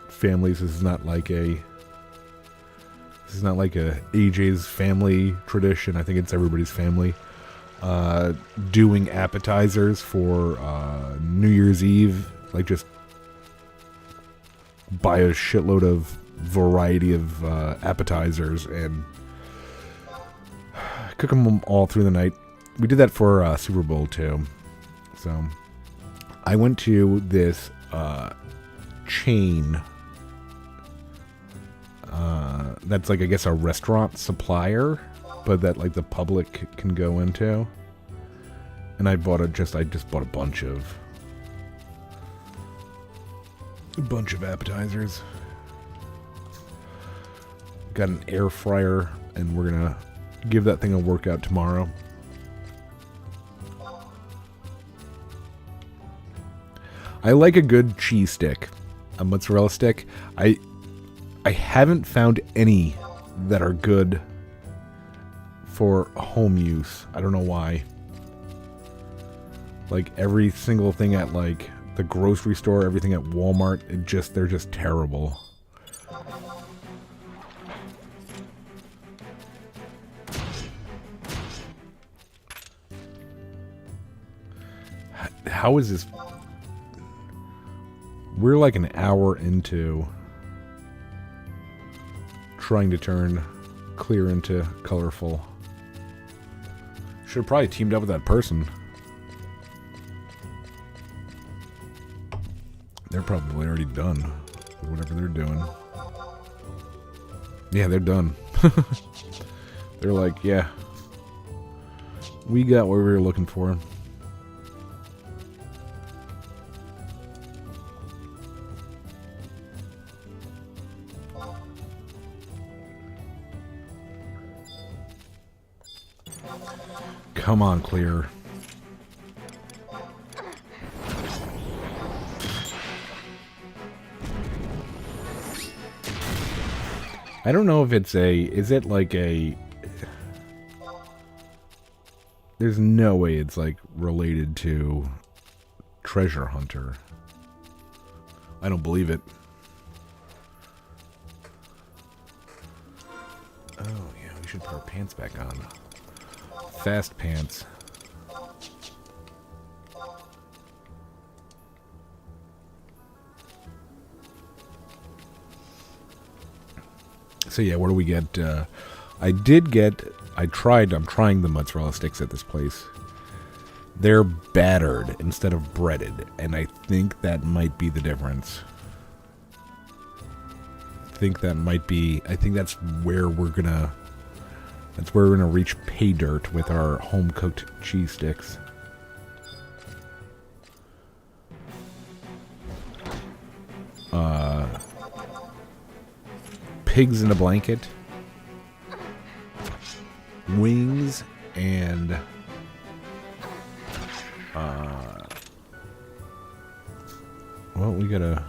families. This is not like a AJ's family tradition. I think it's everybody's family. doing appetizers for New Year's Eve. Like, just buy a shitload of variety of appetizers and cook them all through the night. We did that for Super Bowl too. So I went to this chain that's like, I guess, a restaurant supplier, but that like the public can go into. And I just bought a bunch of appetizers. Got an air fryer, and we're gonna give that thing a workout tomorrow. I like a good cheese stick, a mozzarella stick. I haven't found any that are good for home use. I don't know why. Like, every single thing at like the grocery store, everything at Walmart, they're just terrible. How is this? We're like an hour into trying to turn clear into colorful. Should have probably teamed up with that person. They're probably already done with whatever they're doing. Yeah, they're done. They're like, yeah, we got what we were looking for. Come on, clear. I don't know if it's is it like a... There's no way it's like related to Treasure Hunter. I don't believe it. Oh yeah, we should put our pants back on. Fast pants. So yeah, what do we get? I'm trying the mozzarella sticks at this place. They're battered instead of breaded, and I think that might be the difference. I think that's where we're gonna reach pay dirt with our home cooked cheese sticks. Pigs in a blanket, wings, and well, we got a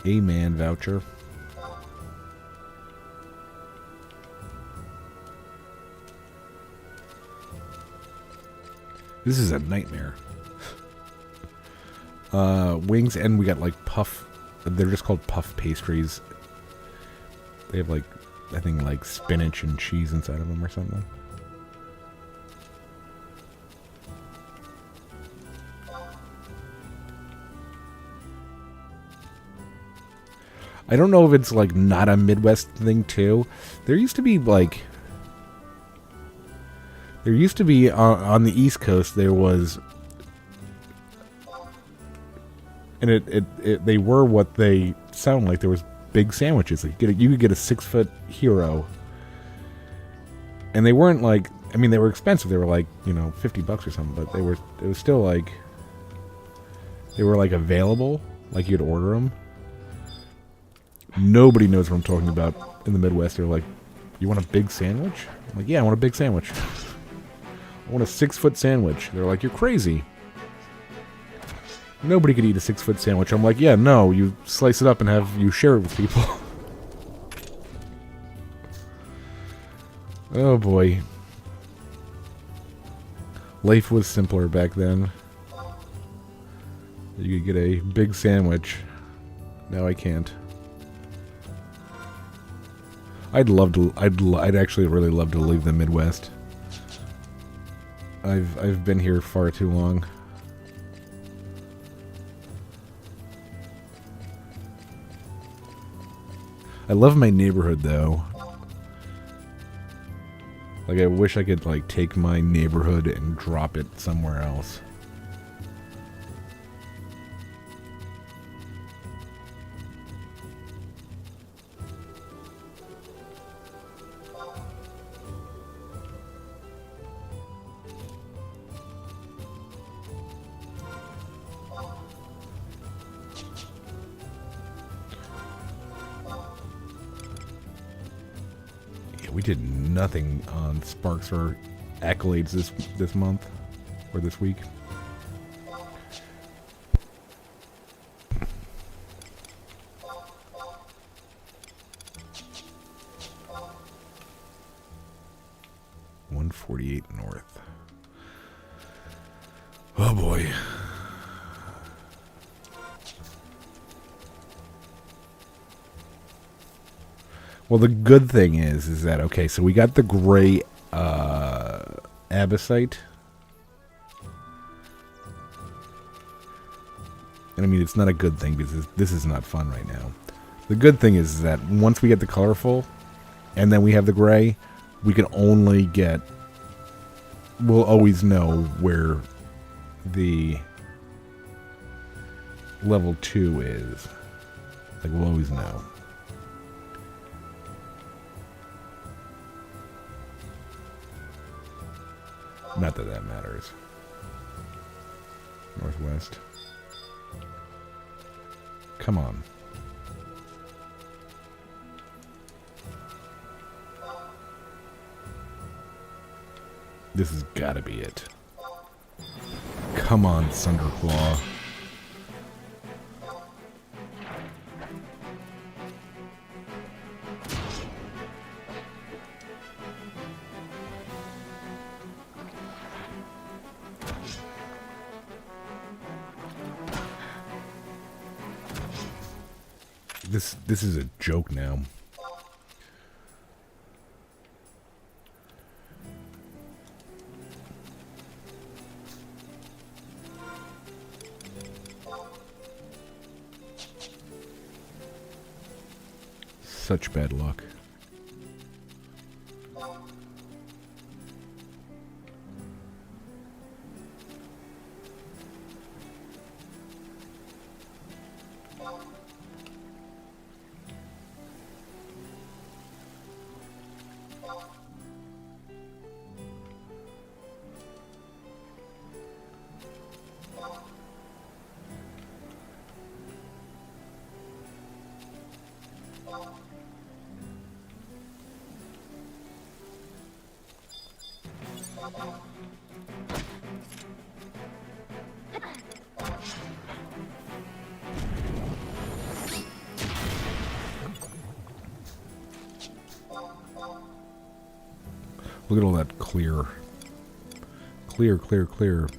man voucher. This is a nightmare. Wings, and we got like puff. They're just called puff pastries. They have like, I think, like spinach and cheese inside of them or something. I don't know if it's like not a Midwest thing too. There used to be on the East Coast, there was, and they were what they sound like. There was big sandwiches. Like you could get a 6-foot hero, and they weren't like, I mean, they were expensive. They were like, $50 or something, but it was still like, they were like available. Like you'd order them. Nobody knows what I'm talking about in the Midwest. They're like, you want a big sandwich? I'm like, yeah, I want a big sandwich. I want a 6-foot sandwich. They're like, you're crazy. Nobody could eat a 6-foot sandwich. I'm like, yeah, no, you slice it up and you share it with people. Oh boy. Life was simpler back then. You could get a big sandwich. Now I can't. I'd actually really love to leave the Midwest. I've been here far too long. I love my neighborhood though. Like, I wish I could, like, take my neighborhood and drop it somewhere else. We did nothing on Sparks or accolades this month or this week. $148 north. Oh boy. Well, the good thing is that, okay, so we got the gray abysite. And I mean, it's not a good thing because this is not fun right now. The good thing is that once we get the colorful and then we have the gray, we can only get... We'll always know where the level 2 is. Like, we'll always know. Not that that matters. Northwest. Come on. This has gotta be it. Come on, Thunderclaw. This is a joke now. Such bad luck. Look at all that clear. Clear, clear, clear.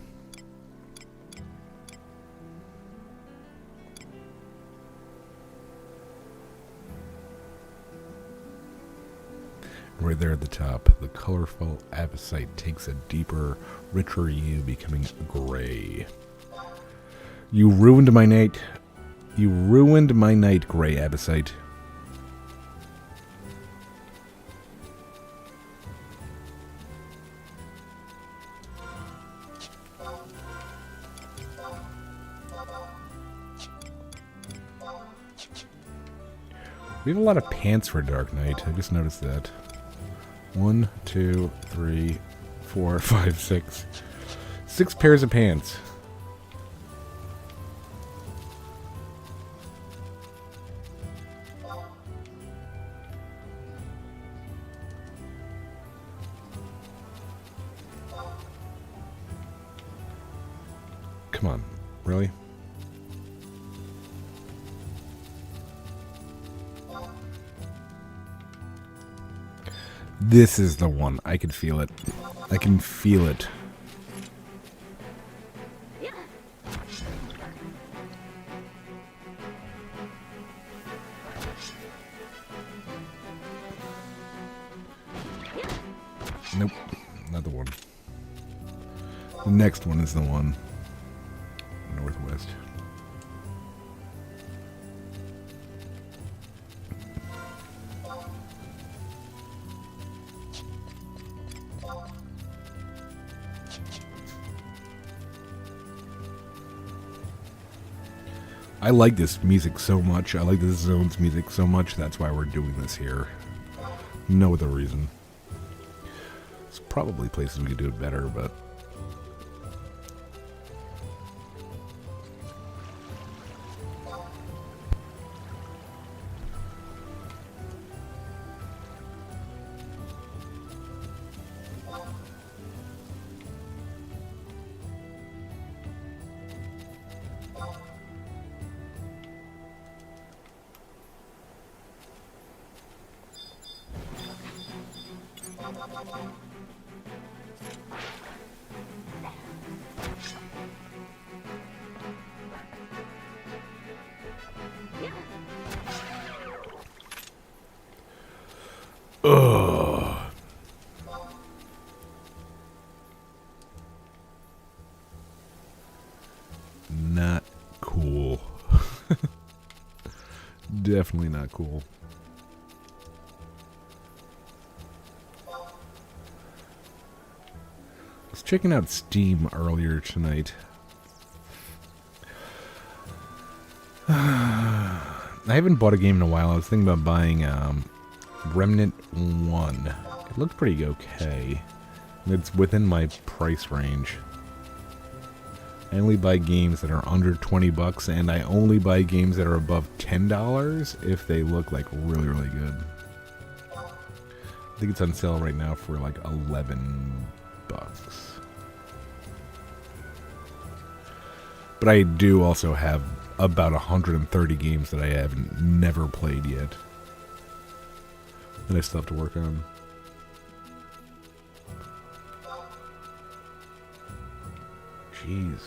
Right there at the top, the colorful abysite takes a deeper, richer hue, becoming gray. You ruined my night. You ruined my night, gray abysite. We have a lot of pants for Dark Knight. I just noticed that. 1, 2, 3, 4, 5, 6. 6 pairs of pants. Come on, really? This is the one. I can feel it. I can feel it. Nope, not the one. The next one is the one. Northwest. I like this music so much. I like this zone's music so much. That's why we're doing this here. No other reason. There's probably places we could do it better, but... Ugh. Not cool. Definitely not cool. I was checking out Steam earlier tonight. I haven't bought a game in a while. I was thinking about buying Remnant 1. It looked pretty okay. It's within my price range. I only buy games that are under 20 bucks, and I only buy games that are above $10 if they look like really, really good. I think it's on sale right now for like 11 bucks. But I do also have about 130 games that I have never played yet. And I still have to work on. Jeez.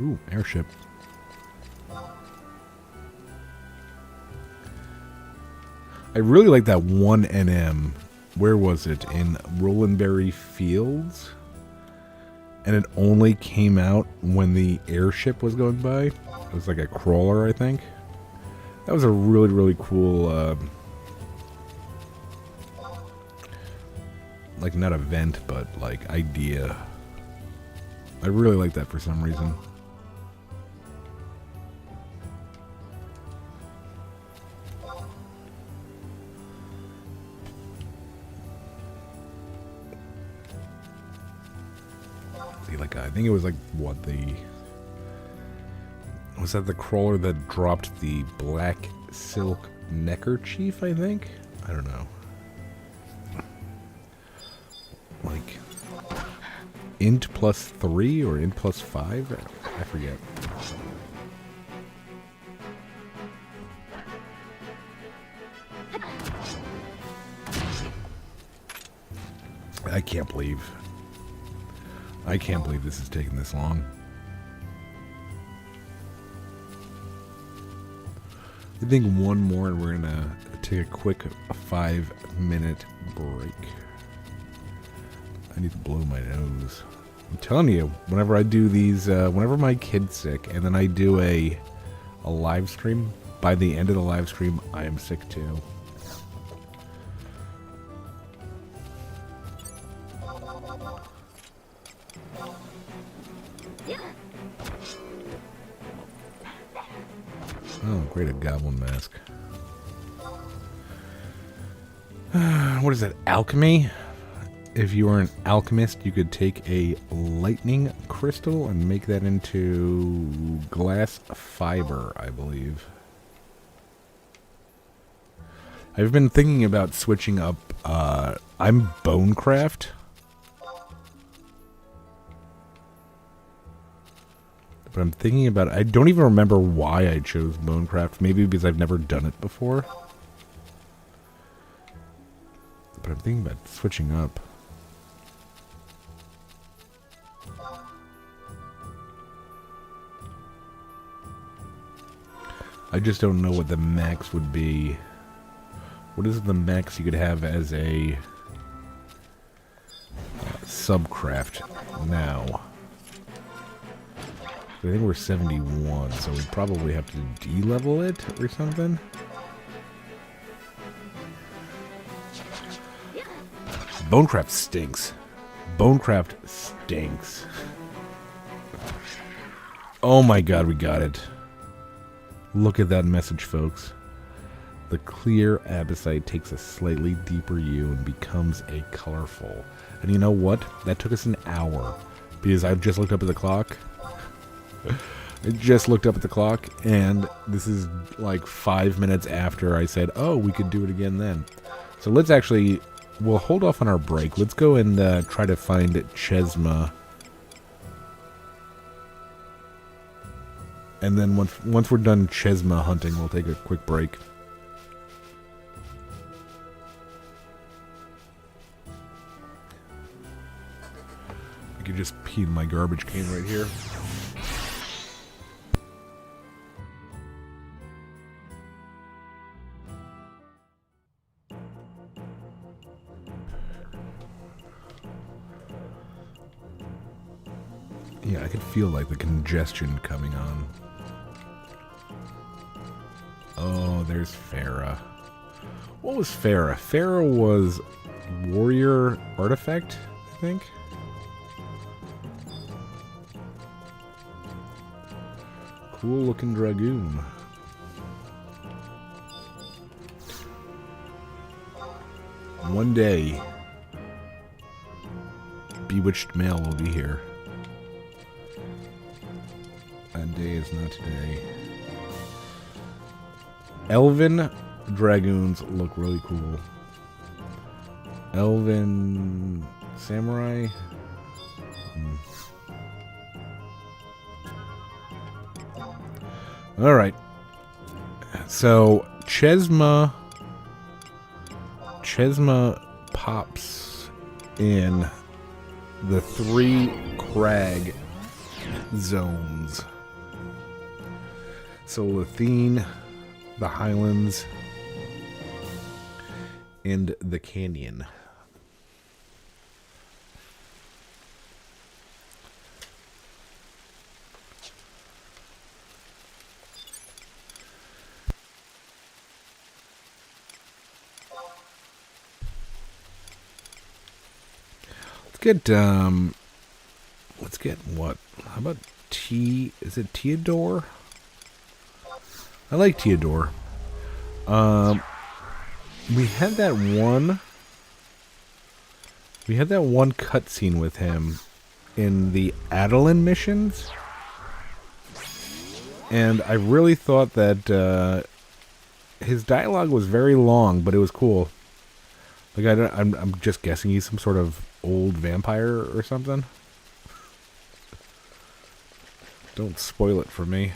Ooh, airship. I really like that one NM. Where was it? In Rolandberry Fields? And it only came out when the airship was going by. It was like a crawler, I think. That was a really, really cool, like, not event, but, like, idea. I really like that for some reason. Like, I think it was like, what, was that the crawler that dropped the black silk neckerchief, I think? I don't know. Like, int +3 or int +5? I forget. I can't believe this is taking this long. I think one more and we're gonna take a quick 5-minute break. I need to blow my nose. I'm telling you, whenever I do these, whenever my kid's sick and then I do a live stream, by the end of the live stream, I am sick too. Oh, great, a goblin mask. What is that, alchemy? If you were an alchemist, you could take a lightning crystal and make that into glass fiber, I believe. I've been thinking about switching up, I'm Bonecraft. But I'm thinking about it. I don't even remember why I chose Bonecraft. Maybe because I've never done it before. But I'm thinking about switching up. I just don't know what the max would be. What is the max you could have as a subcraft now? I think we're 71, so we'd probably have to de-level it or something. Bonecraft stinks. Bonecraft stinks. Oh my god, we got it. Look at that message, folks. The clear abysite takes a slightly deeper hue and becomes a colorful. And you know what? That took us an hour. Because I just looked up at the clock. I just looked up at the clock, and this is like 5 minutes after I said, oh, we could do it again then. So let's actually, we'll hold off on our break. Let's go and try to find Chesma. And then once we're done Chesma hunting, we'll take a quick break. I could just pee in my garbage can right here. Yeah, I could feel like the congestion coming on. Oh, there's Farah. What was Farah? Farah was warrior artifact, I think. Cool looking dragoon. One day, bewitched male will be here. That day is not today. Elven dragoons look really cool. Elven samurai. Alright. So, Chesma pops in the 3 crag zones. So, Lethene, the Highlands, and the Canyon. Let's get what? How about is it Theodore? I like Theodore. We had that one cutscene with him in the Adeline missions. And I really thought that his dialogue was very long, but it was cool. Like I'm just guessing he's some sort of old vampire or something. Don't spoil it for me.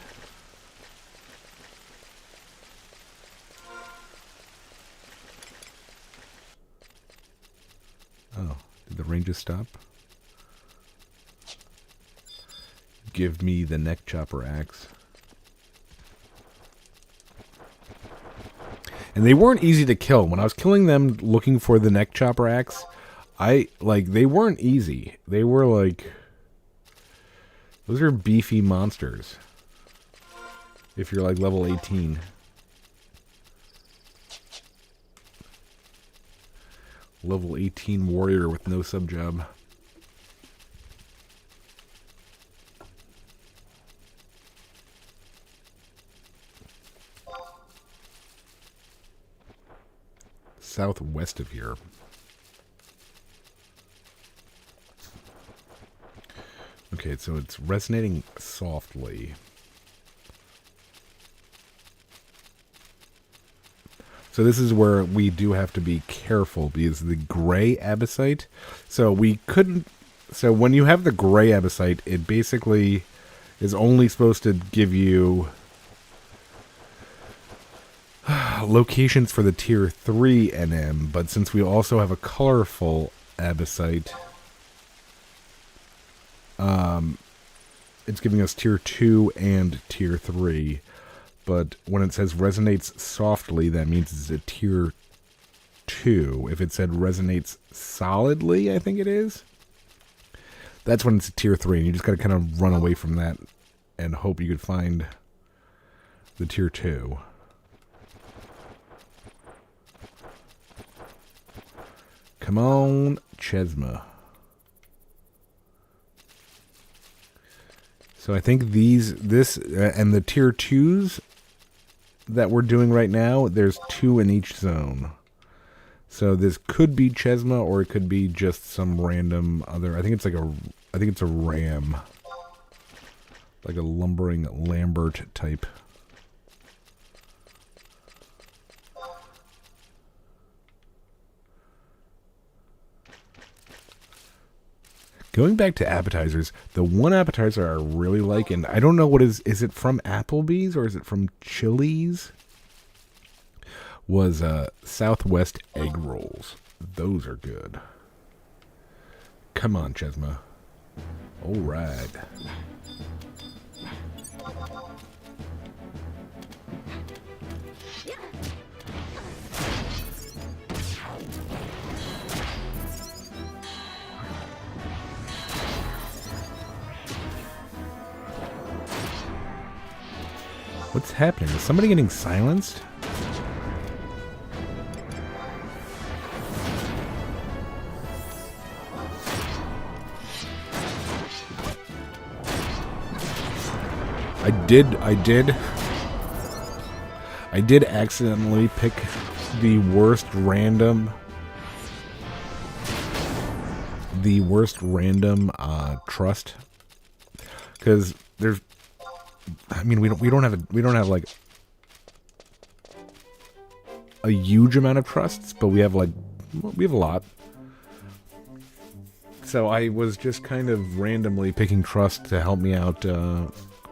Oh, did the rain just stop? Give me the neck chopper axe. And they weren't easy to kill. When I was killing them looking for the neck chopper axe, they weren't easy. They were like, those are beefy monsters. If you're like level 18. Level 18 warrior with no sub job. Southwest of here. Okay, so it's resonating softly. So this is where we do have to be careful because the gray abysite. So we couldn't. So when you have the gray abysite, it basically is only supposed to give you locations for the tier 3 NM, but since we also have a colorful abysite, it's giving us tier 2 and tier 3. But when it says resonates softly, that means it's a tier 2. If it said resonates solidly, I think it is, that's when it's a tier 3, and you just got to kind of run away from that and hope you could find the tier 2. Come on, Chesma. So I think this and the tier 2s that we're doing right now, there's 2 in each zone. So this could be Chesma, or it could be just some random other. I think it's a ram, like a lumbering Lambert type. Going back to appetizers, the one appetizer I really like, and I don't know what is it from Applebee's or is it from Chili's? Was Southwest egg rolls. Those are good. Come on, Chesma. All right. What's happening? Is somebody getting silenced? I did accidentally pick the worst random trust, because there's, I mean, we don't have like a huge amount of trusts, but we have a lot. So I was just kind of randomly picking trust to help me out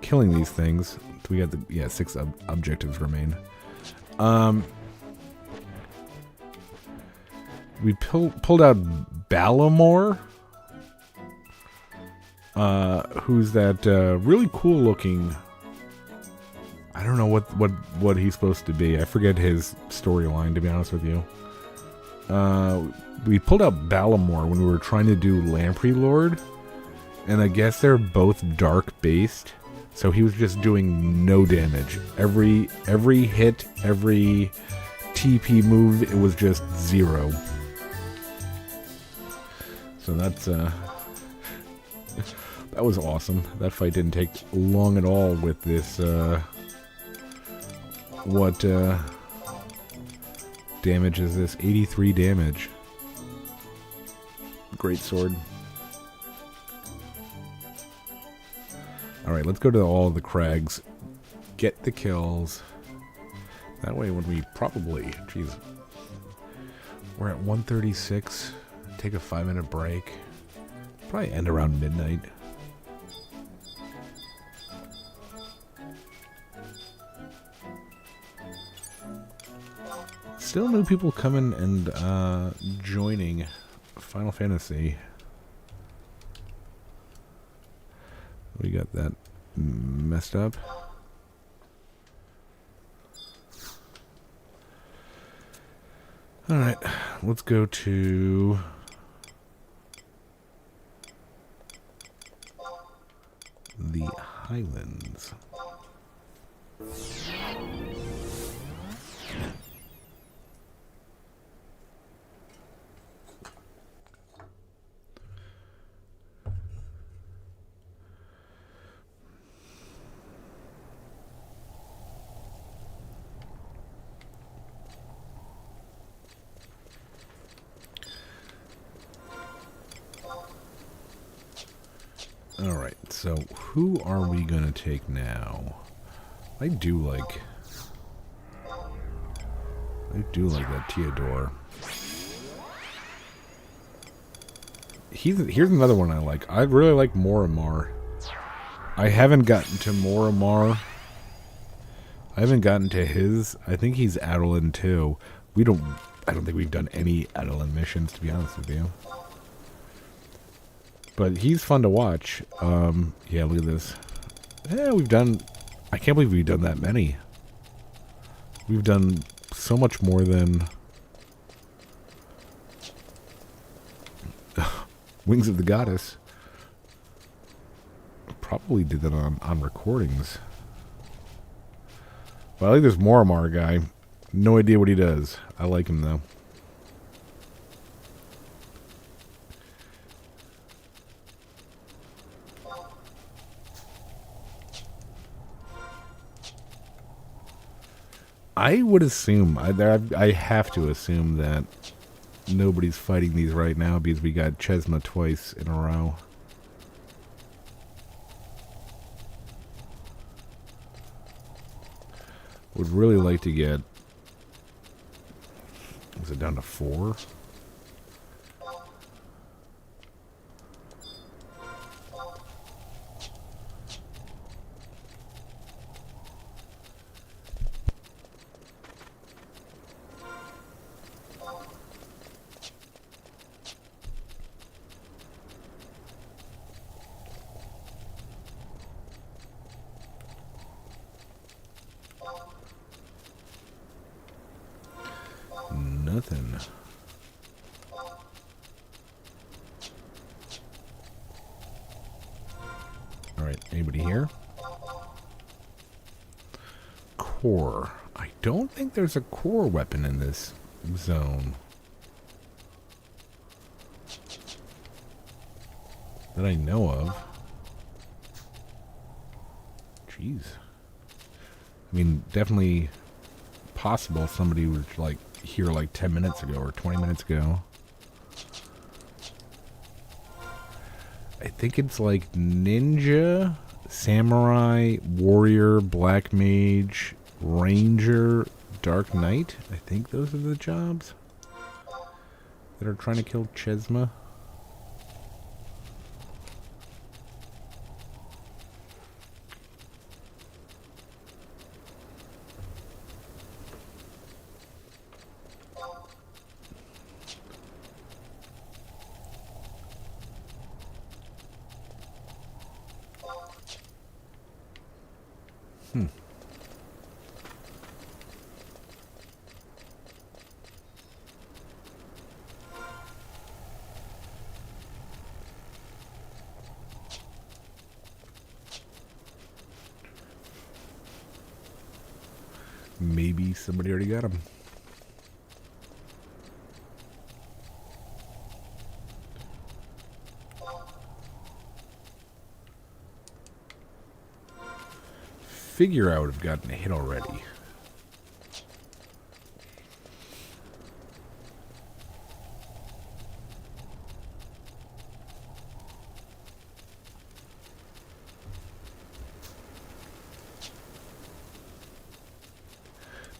killing these things. We got 6 objectives remain. We pulled out Ballamore, who's that really cool looking. I don't know what he's supposed to be. I forget his storyline, to be honest with you. We pulled out Ballamore when we were trying to do Lamprey Lord, and I guess they're both dark based, so he was just doing no damage. Every hit, every TP move, it was just 0. So that's that was awesome. That fight didn't take long at all with this. What damage is this? 83 damage. Great sword. Alright, let's go to all the crags. Get the kills. That way when we probably... Jeez. We're at 136. Take a 5-minute break. Probably end around midnight. Still new people coming and joining Final Fantasy. We got that messed up. Alright, let's go to the Highlands. Alright, so who are we gonna take now? I do like that Theodore. Here's another one I like. I really like Moramar. I haven't gotten to Moramar. I haven't gotten to his. I think he's Adeline too. I don't think we've done any Adeline missions, to be honest with you. But he's fun to watch. Yeah, look at this. Yeah, I can't believe we've done that many. We've done so much more than Wings of the Goddess. Probably did that on recordings. But I like this Moramar guy. No idea what he does. I like him though. I would assume, I have to assume that nobody's fighting these right now because we got Chesma twice in a row. Would really like to get... Is it down to 4? Nothing. Alright, anybody here? Core. I don't think there's a core weapon in this zone that I know of. Jeez. I mean, definitely possible somebody was like here like 10 minutes ago or 20 minutes ago. I think it's like ninja, samurai, warrior, black mage, ranger, dark knight. I think those are the jobs that are trying to kill Chesma. Maybe somebody already got him. Figure I would have gotten a hit already.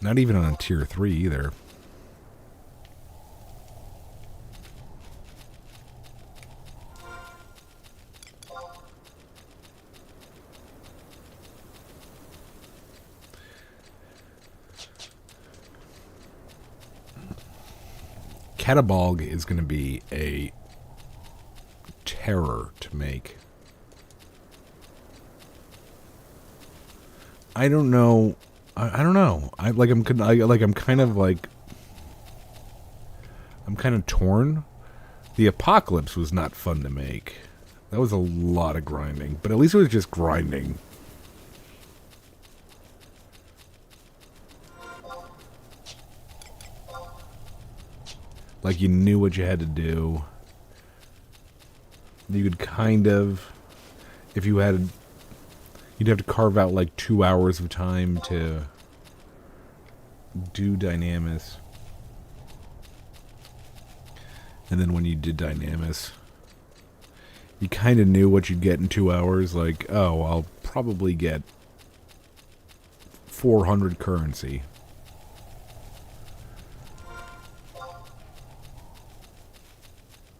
Not even on a tier 3 either. Catabalg is going to be a terror to make. I don't know. I don't know. I'm kind of torn. The Apocalypse was not fun to make. That was a lot of grinding, but at least it was just grinding. Like you knew what you had to do. You could kind of, if you had, you'd have to carve out like 2 hours of time to do Dynamis. And then when you did Dynamis, you kind of knew what you'd get in 2 hours. Like, oh, I'll probably get 400 currency.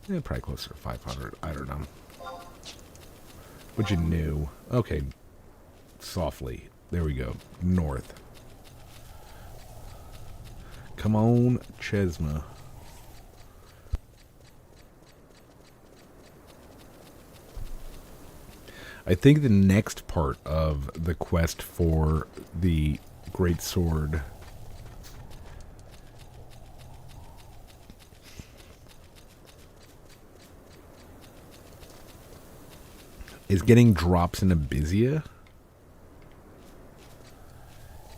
Yeah, probably closer to 500. I don't know. But you knew. Okay. Softly. There we go. North. Come on, Chesma. I think the next part of the quest for the Great Sword is getting drops in Abysia.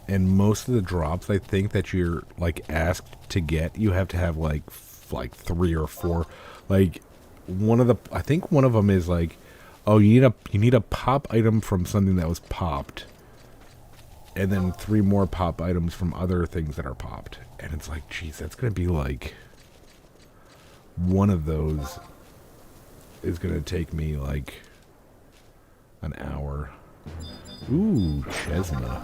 And most of the drops, I think, that you're, like, asked to get, you have to have, like 3 or 4. Like, I think one of them is, like, oh, you need a pop item from something that was popped. And then 3 more pop items from other things that are popped. And it's like, geez, that's going to be, like, one of those is going to take me, like, an hour. Ooh, Chesma.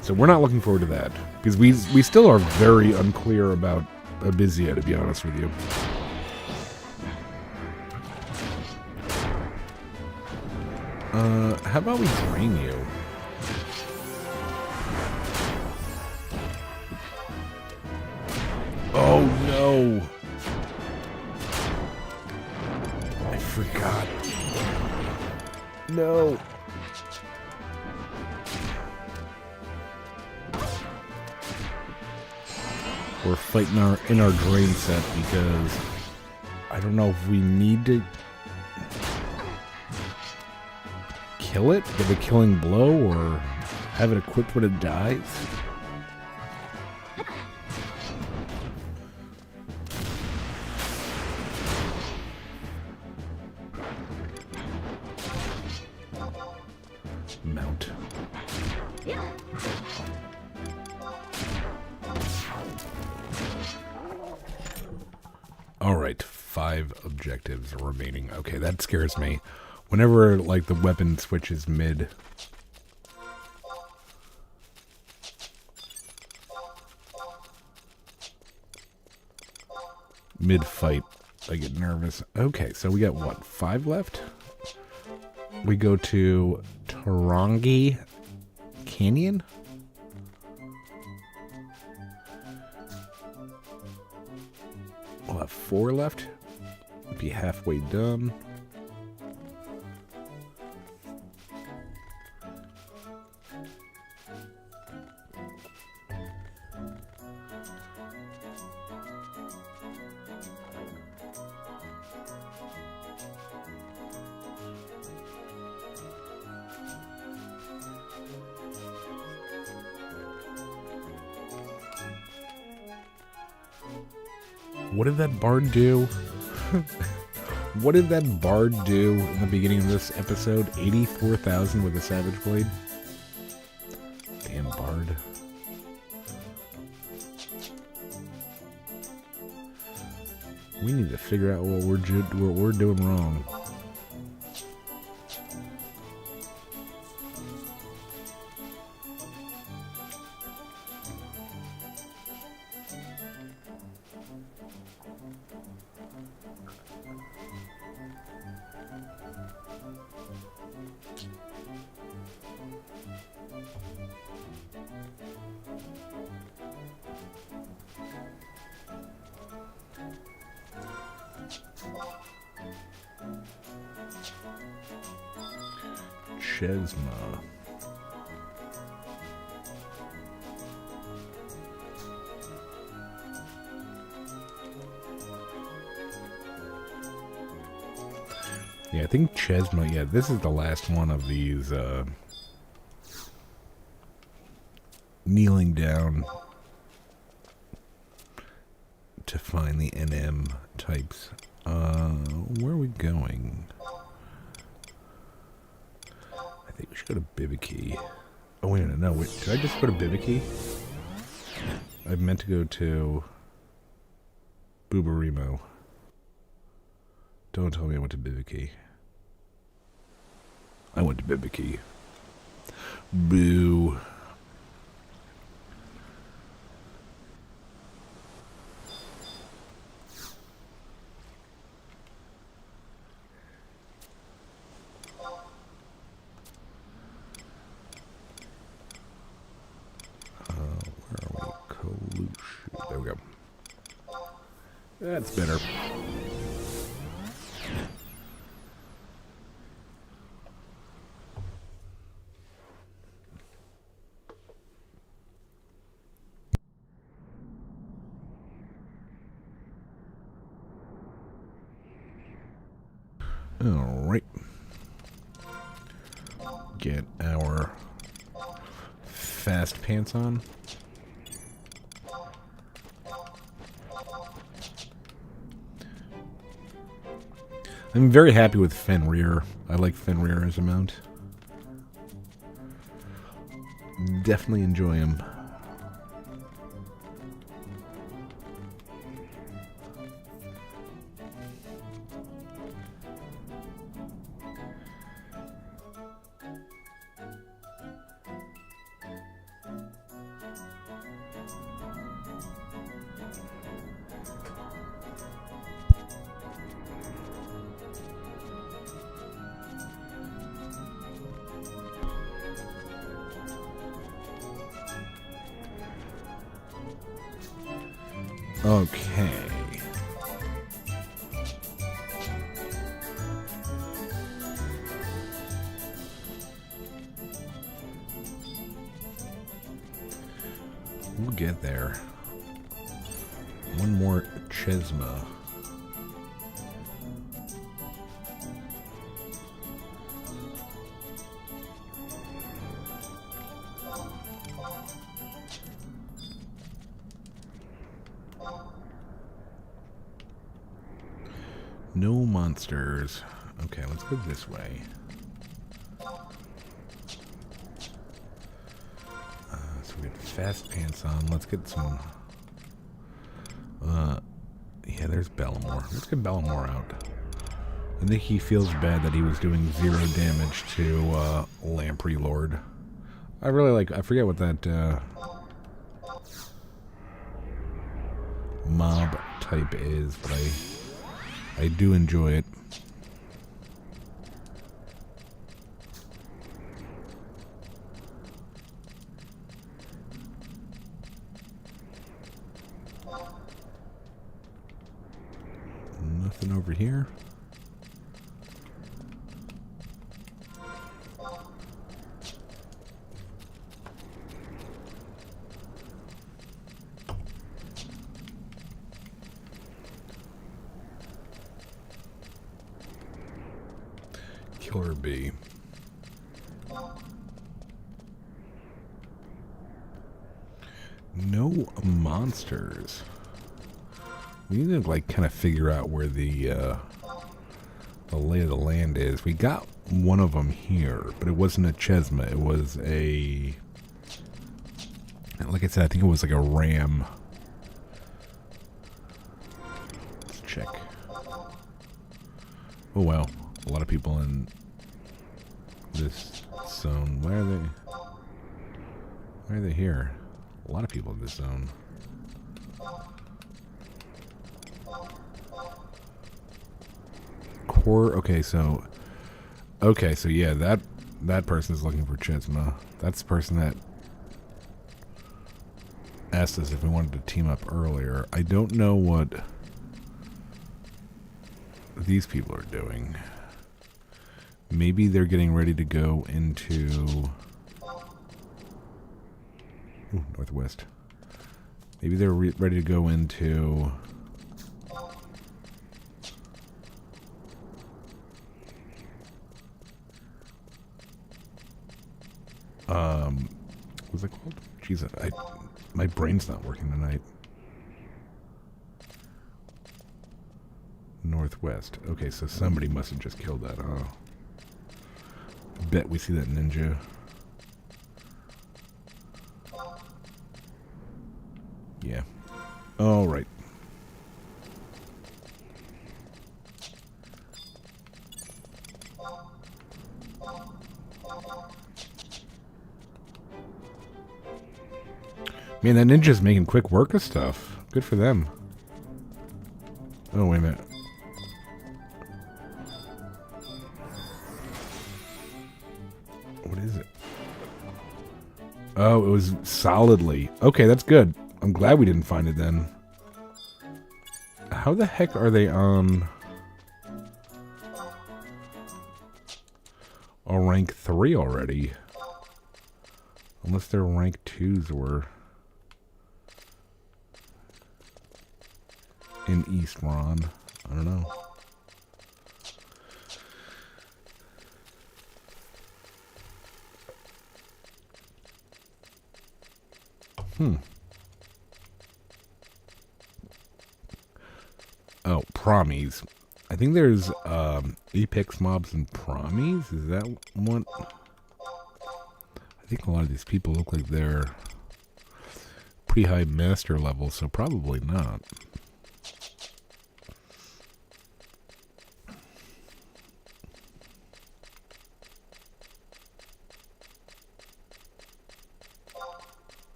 So we're not looking forward to that. Because we still are very unclear about Abysia, to be honest with you. How about we drain you? Oh, no. I forgot. No. We're fighting in our drain set because I don't know if we need to kill it, give a killing blow, or have it equipped when it dies. Mount. Alright, 5 objectives remaining. Okay, that scares me. Whenever, like, the weapon switches mid-fight, I get nervous. Okay, so we got, what, 5 left? We go to Tarongi Canyon? We'll have 4 left. Be halfway done. What did that bard do? What did that bard do in the beginning of this episode? 84,000 with a Savage Blade? Damn bard. We need to figure out what we're doing wrong. Chesma. Yeah, I think Chesma, yeah, this is the last one of these, kneeling down to find the NM types. Where are we going? I think we should go to Bibiki. Oh, wait a minute, no, wait, did I just go to Bibiki? I meant to go to Bubarimo. Don't tell me I went to Bibiki. I went to Bibiki. Boo. Where are we? Collusion. There we go. That's better. Alright. Get our fast pants on. I'm very happy with Fenrir. I like Fenrir as a mount. Definitely enjoy him. Okay. We'll get there. One more Chesma. No monsters. Okay, let's go this way. So we got fast pants on. Let's get some... yeah, there's Bellamore. Let's get Bellamore out. I think he feels bad that he was doing 0 damage to Lamprey Lord. I really like... I forget what that mob type is, but I do enjoy it. Nothing over here. Killer bee. No monsters. We need to like kind of figure out where the lay of the land is. We got one of them here, but it wasn't a Chesma. It was a, like I said, I think it was like a ram. Let's check. Oh wow, a lot of people in this zone. Why are they? Why are they here? A lot of people in this zone. Core. Okay, so yeah, that person is looking for Chesma. That's the person that asked us if we wanted to team up earlier. I don't know what these people are doing. Maybe they're getting ready to go into northwest. Maybe they're ready to go into what's it called? Jesus, my brain's not working tonight. Northwest. Okay, so somebody must have just killed that. Oh, bet we see that ninja. Yeah. All right. Man, that ninja's making quick work of stuff. Good for them. Oh, wait a minute. What is it? Oh, it was solidly. Okay, that's good. I'm glad we didn't find it then. How the heck are they on a rank 3 already? Unless they're rank 2s or in East Ron. I don't know. Oh, Promies. I think there's Apex mobs and Promies. Is that what? I think a lot of these people look like they're pretty high master level, so probably not.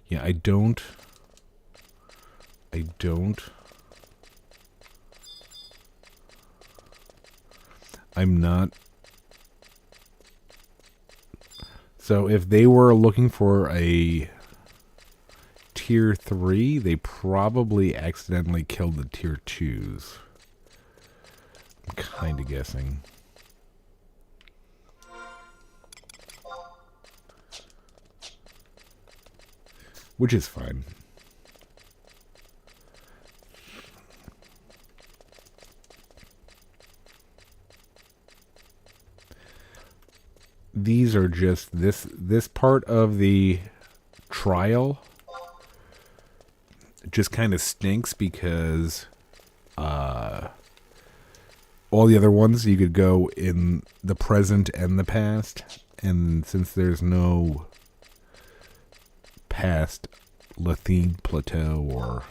Yeah, I don't. I'm not. So if they were looking for a tier 3, they probably accidentally killed the tier 2s. I'm kind of guessing. Which is fine. These are just this part of the trial just kind of stinks because all the other ones you could go in the present and the past, and since there's no past Lathine Plateau or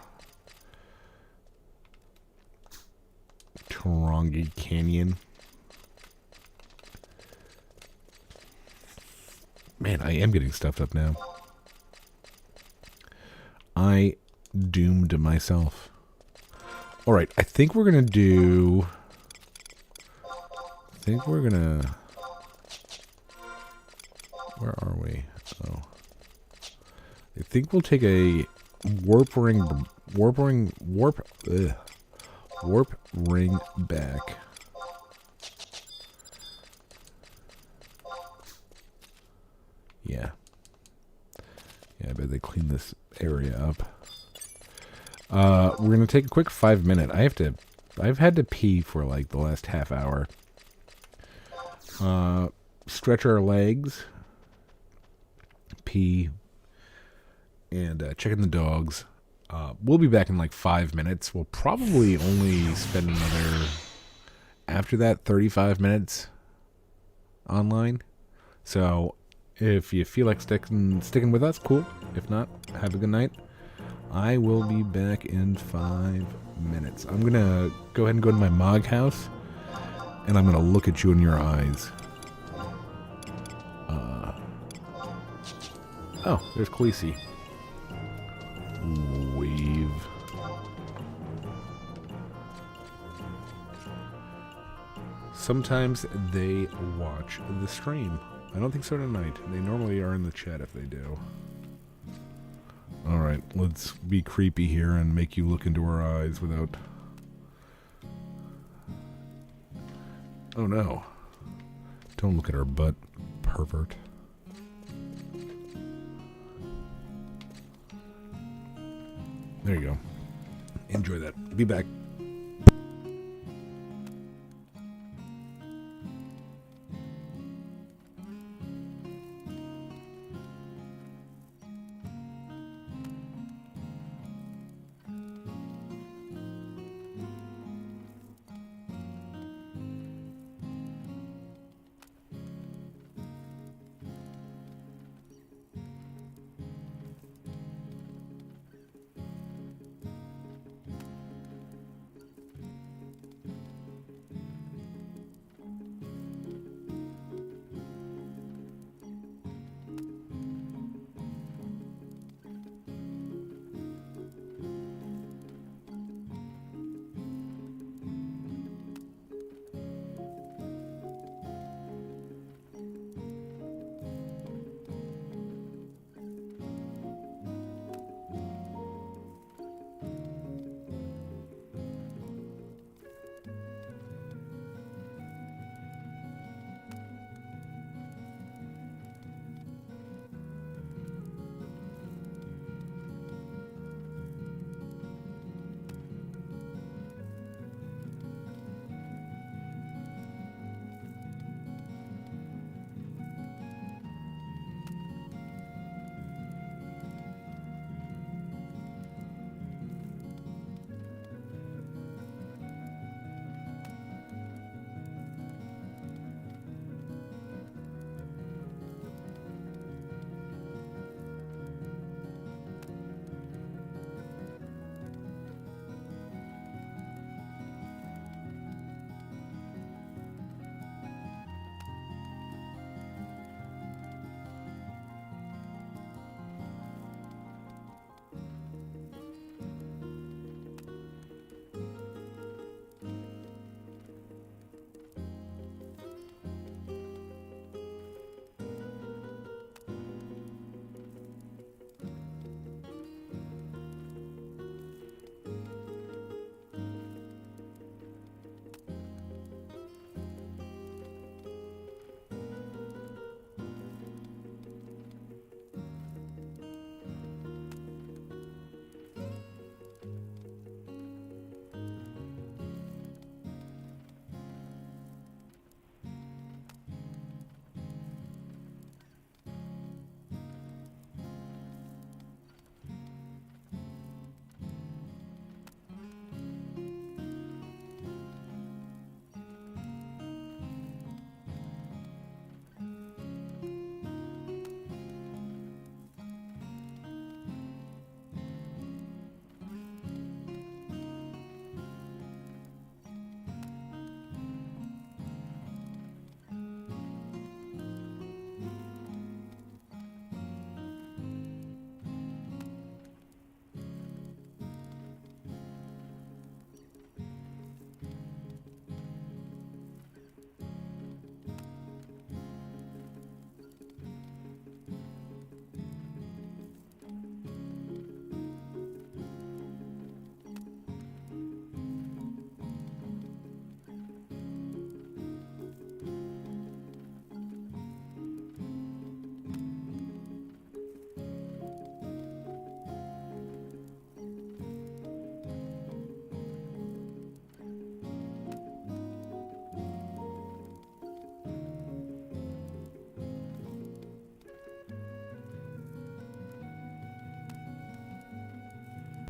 Tarongi Canyon. Man, I am getting stuffed up now. I doomed myself. Alright, I think we're gonna do... Where are we? Oh. I think we'll take a warp ring back. Yeah. Yeah, I bet they clean this area up. We're gonna take a quick 5-minute. I've had to pee for like the last half hour. Stretch our legs. Pee. And check in the dogs. We'll be back in like 5 minutes. We'll probably only spend another, after that, 35 minutes online. So if you feel like sticking with us, cool. If not, have a good night. I will be back in 5 minutes. I'm going to go ahead and go to my Mog house, and I'm going to look at you in your eyes. Oh, there's Khaleesi. Wave. Sometimes they watch the stream. I don't think so tonight. They normally are in the chat if they do. Alright, let's be creepy here and make you look into her eyes without... Oh no. Don't look at her butt, pervert. There you go. Enjoy that. Be back.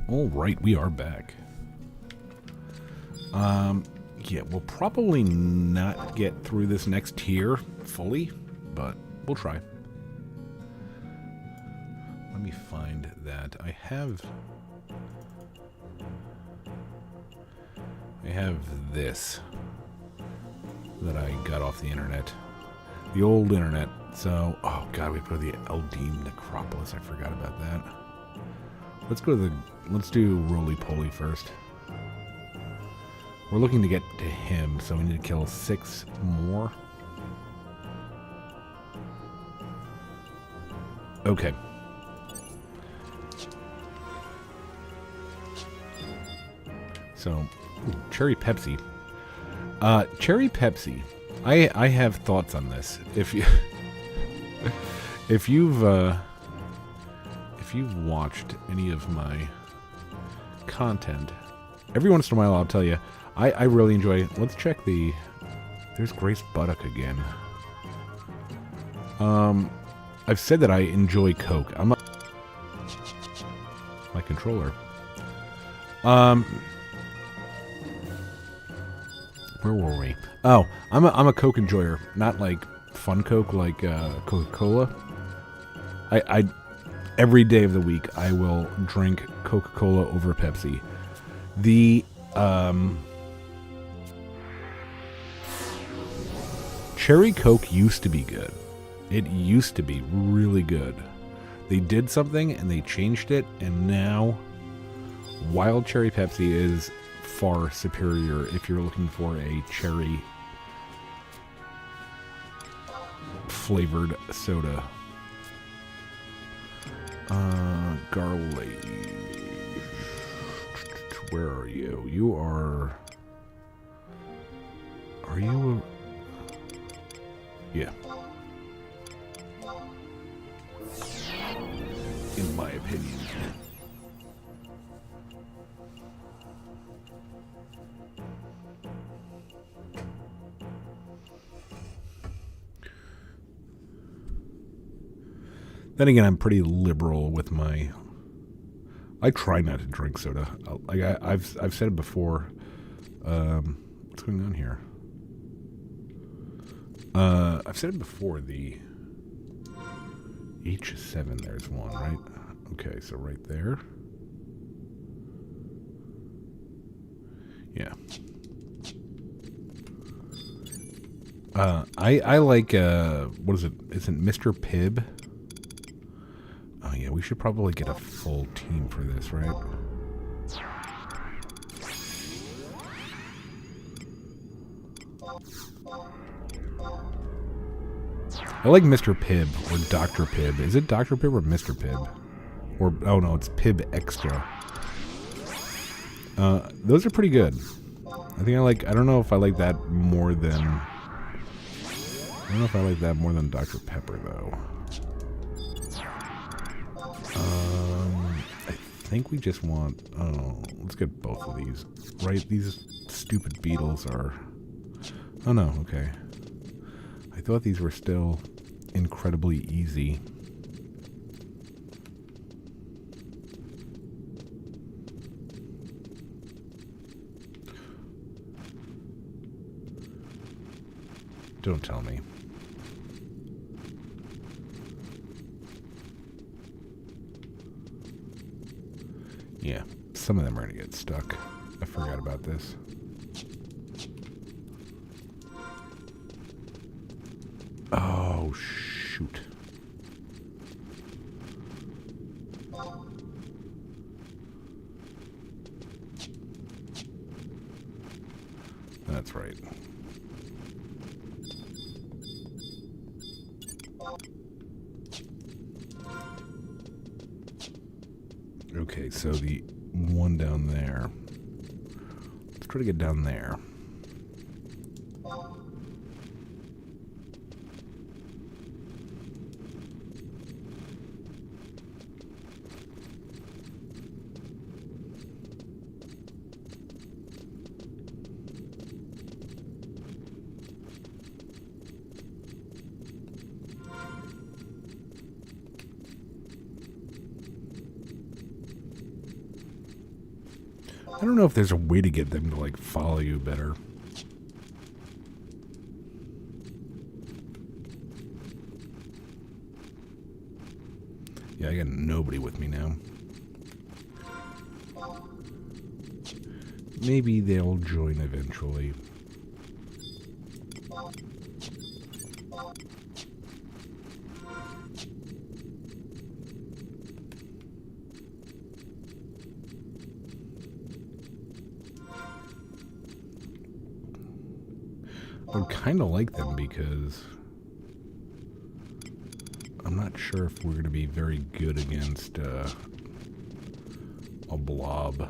All right, we are back. Yeah, we'll probably not get through this next tier fully, but we'll try. Let me find that. I have this that I got off the internet. The old internet. So, oh god, we have to go to the Eldine Necropolis. I forgot about that. Let's do Roly-Poly first. We're looking to get to him, so we need to kill 6 more. Okay. So, Cherry Pepsi. Cherry Pepsi. I have thoughts on this. If you've watched any of my content, every once in a while I'll tell you, I really enjoy. Let's check the. There's Grace Buttock again. I've said that I enjoy Coke. My controller. Where were we? Oh, I'm a Coke enjoyer, not like fun Coke like Coca-Cola. I every day of the week I will drink Coca-Cola over Pepsi. The Cherry Coke used to be good. It used to be really good. They did something and they changed it, and now Wild Cherry Pepsi is far superior if you're looking for a cherry flavored soda. Garlic. Where are you? You are... Are you... Yeah. In my opinion. Then again, I'm pretty liberal with my... I try not to drink soda. I've said it before. What's going on here? I've said it before. The H7. There's one, right? Okay, so right there. Yeah. I like what is it? Is it Mr. Pibb? Oh yeah, we should probably get a full team for this, right? I like Mr. Pibb or Dr. Pibb. Is it Dr. Pibb or Mr. Pibb? Or, oh no, it's Pibb Extra. Those are pretty good. I think I don't know if I like that more than... I don't know if I like that more than Dr. Pepper, though. I think we just want... Oh, let's get both of these. Right, these stupid beetles are... Oh no, okay. I thought these were still incredibly easy. Don't tell me. Yeah, some of them are going to get stuck. I forgot about this. Oh, shoot. That's right. Okay, so the one down there. Let's try to get down there. I don't know if there's a way to get them to, like, follow you better. Yeah, I got nobody with me now. Maybe they'll join eventually. I would kind of like them because I'm not sure if we're going to be very good against a blob.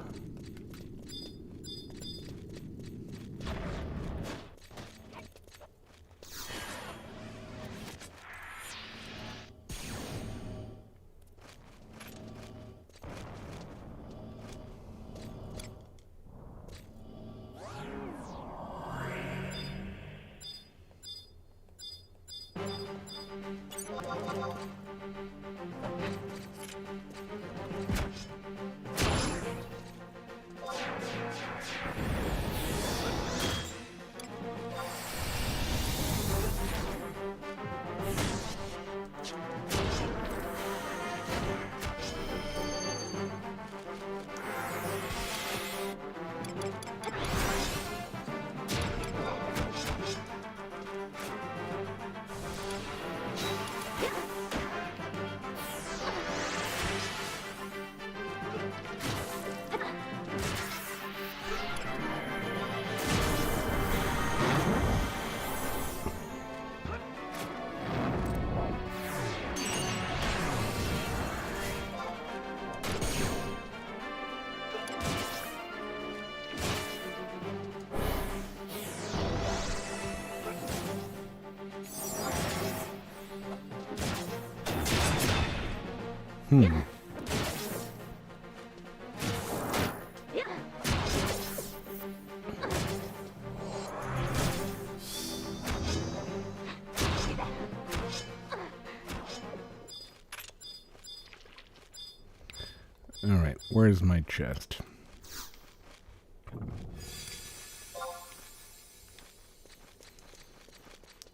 Alright, where's my chest?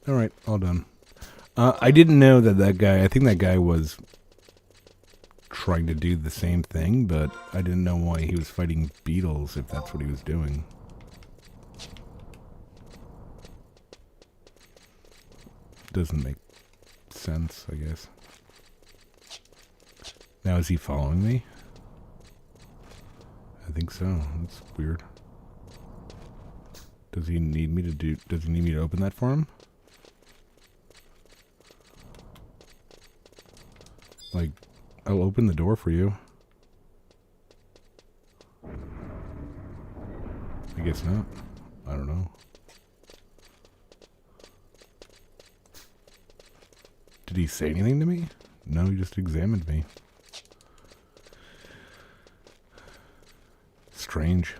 Alright, all done. I didn't know that guy, I think that guy was trying to do the same thing, but I didn't know why he was fighting beetles if that's what he was doing. Doesn't make sense, I guess. Now, is he following me? I think so. That's weird. Does he need me to open that for him? Like, I'll open the door for you. I guess not. I don't know. Did he say anything to me? No, he just examined me. Strange.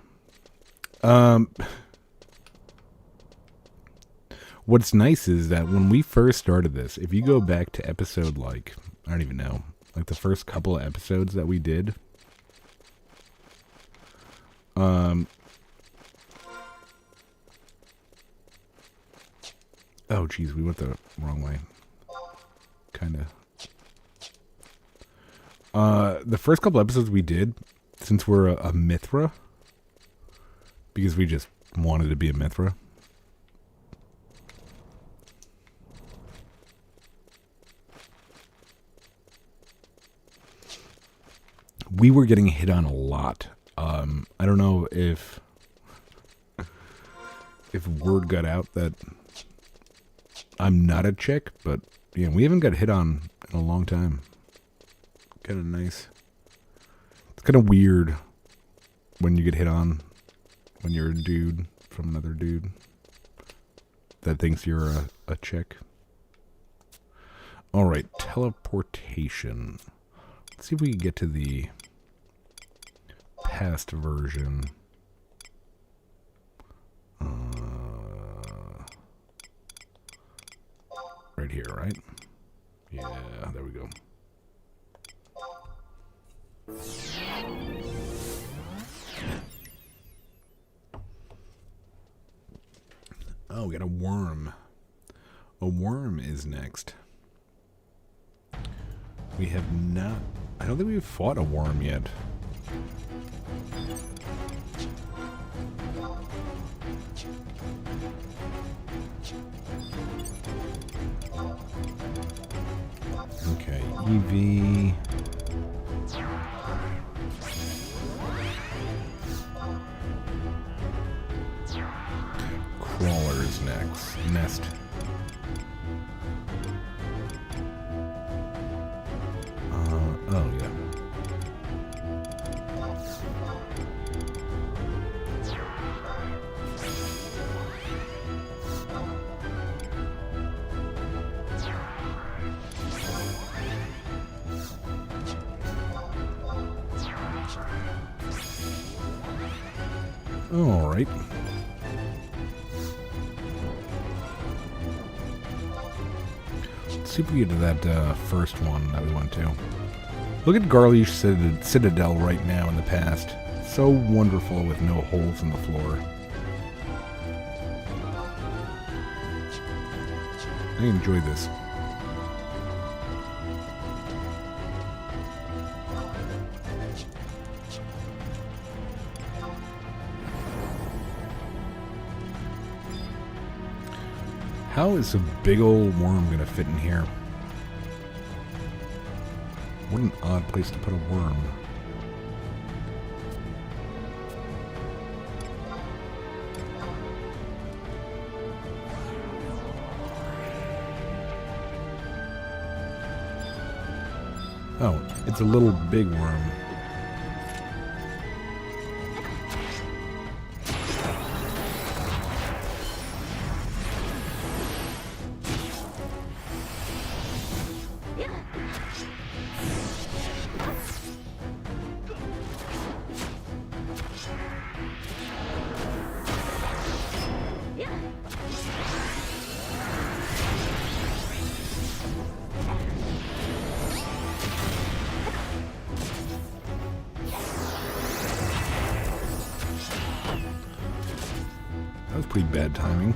What's nice is that when we first started this, if you go back to episode, like, I don't even know, like the first couple of episodes that we did, oh geez, we went the wrong way. Kinda. The first couple episodes we did, since we're a Mithra, because we just wanted to be a Mithra, we were getting hit on a lot. I don't know if word got out that I'm not a chick, but yeah, we haven't got hit on in a long time. Kind of nice. It's kind of weird when you get hit on when you're a dude from another dude that thinks you're a chick. Alright, teleportation. Let's see if we can get to the past version. Right here, right? Yeah, there we go. we got a worm. A worm is next. We have not... I don't think we've fought a worm yet. Okay, EV... Crawlers next. Nest. Oh, yeah. All right. Let's see if we get to that first one that we went to. Look at Garlish Citadel right now in the past. So wonderful with no holes in the floor. I enjoy this. How is a big old worm going to fit in here? What an odd place to put a worm. Oh, it's a little big worm. That was pretty bad timing.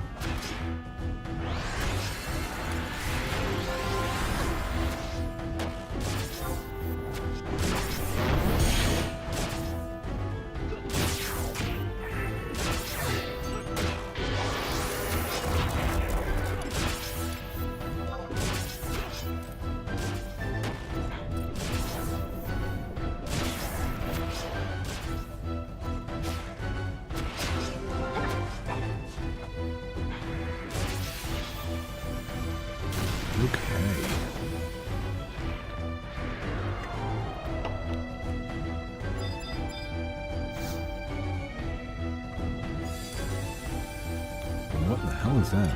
Okay. What the hell is that?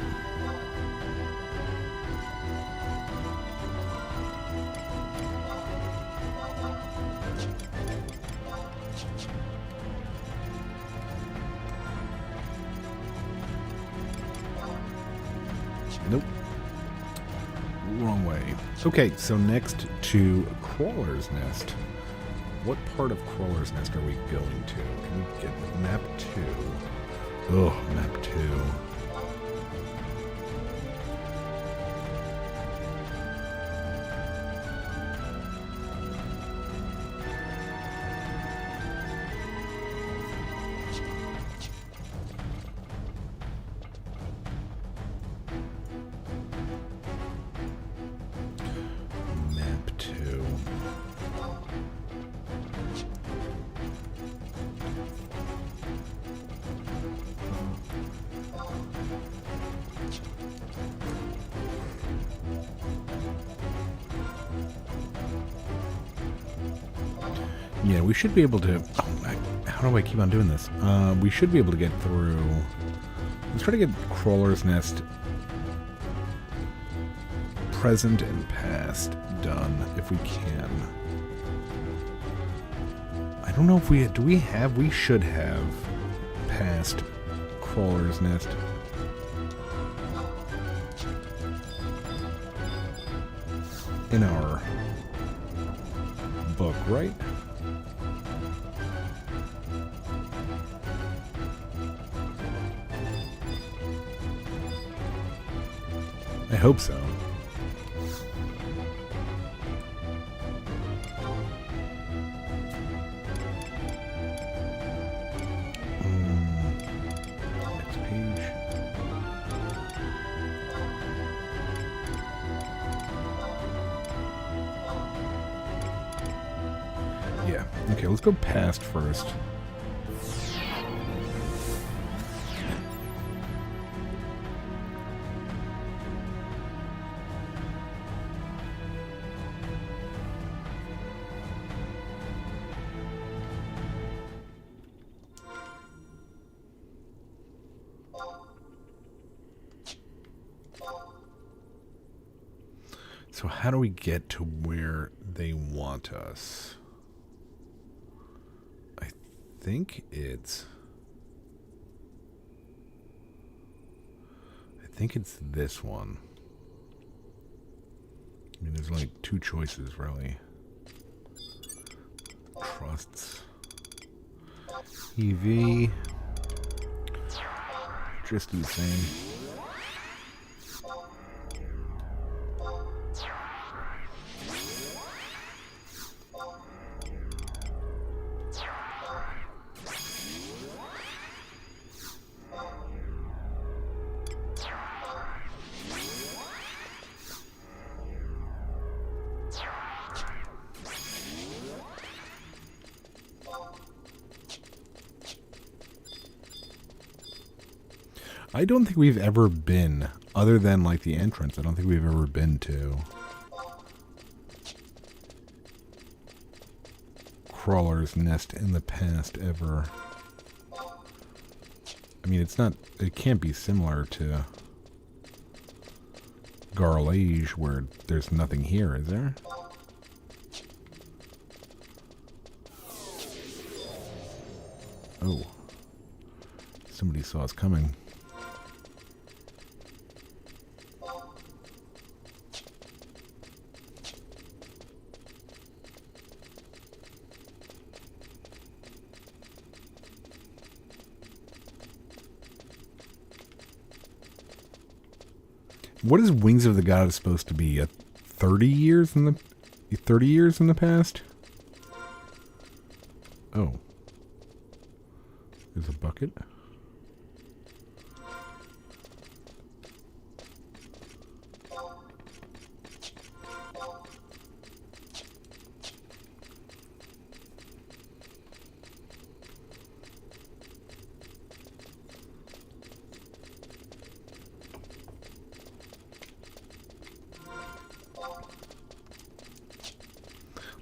Nope. Wrong way. Okay, so next to Crawler's Nest. What part of Crawler's Nest are we going to? Can we get map 2? Oh, map 2. Yeah, we should be able to... how do I keep on doing this? We should be able to get through... Let's try to get Crawler's Nest present and past done, if we can. I don't know if we... Do we have... We should have past Crawler's Nest. In our book, right? hope so. Next page. Yeah. Okay, let's go past first. So how do we get to where they want us? I think it's this one. I mean, there's like two choices, really. Trusts. EV. Just the same. I don't think we've ever been, other than like the entrance, I don't think we've ever been to Crawler's Nest in the past ever. I mean, it can't be similar to Garlage where there's nothing here, is there? Oh. Somebody saw us coming. What is Wings of the Goddess supposed to be? 30 years in the past? Oh. There's a bucket.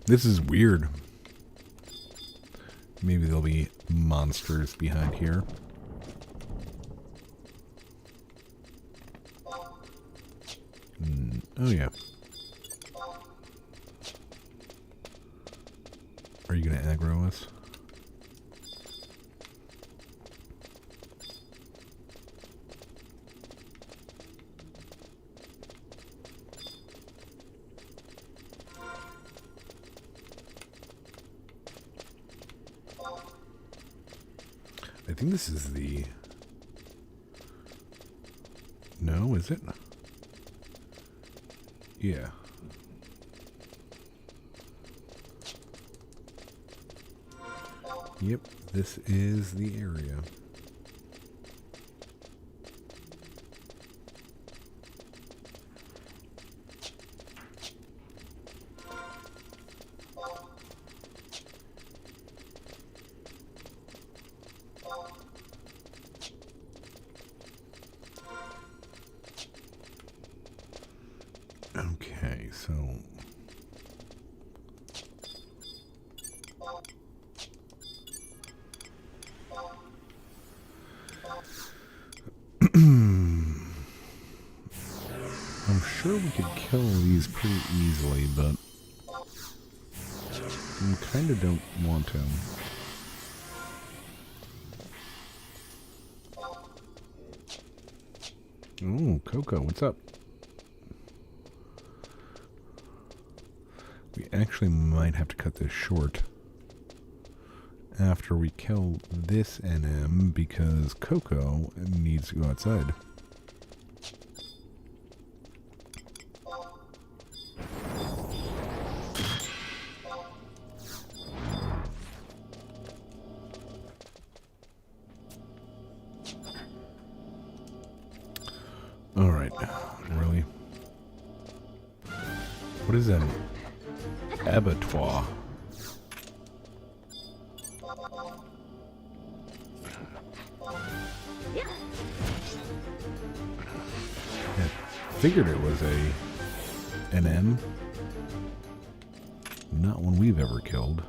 This is weird. Maybe there'll be monsters behind here. Oh yeah. Are you gonna aggro us? I think this is the... No, is it? Yeah. Yep, this is the area. Okay, so... I'm sure we could kill these pretty easily, but I kind of don't want to. Oh, Coco, what's up? We actually might have to cut this short after we kill this NM because Coco needs to go outside. Alright. Really? What is an abattoir? Figured it was an M. Not one we've ever killed.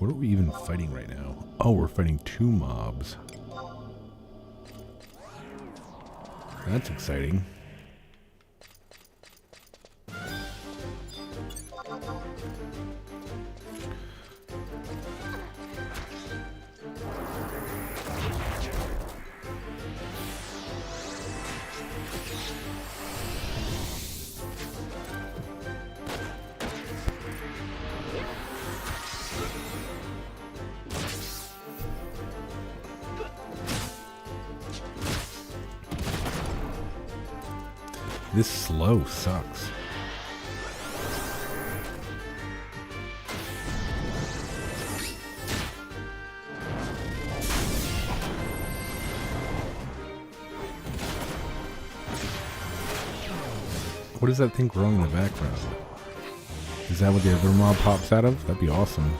What are we even fighting right now? Oh, we're fighting 2 mobs. That's exciting. This slow sucks. What is that thing growing in the background? Is that what the other mob pops out of? That'd be awesome.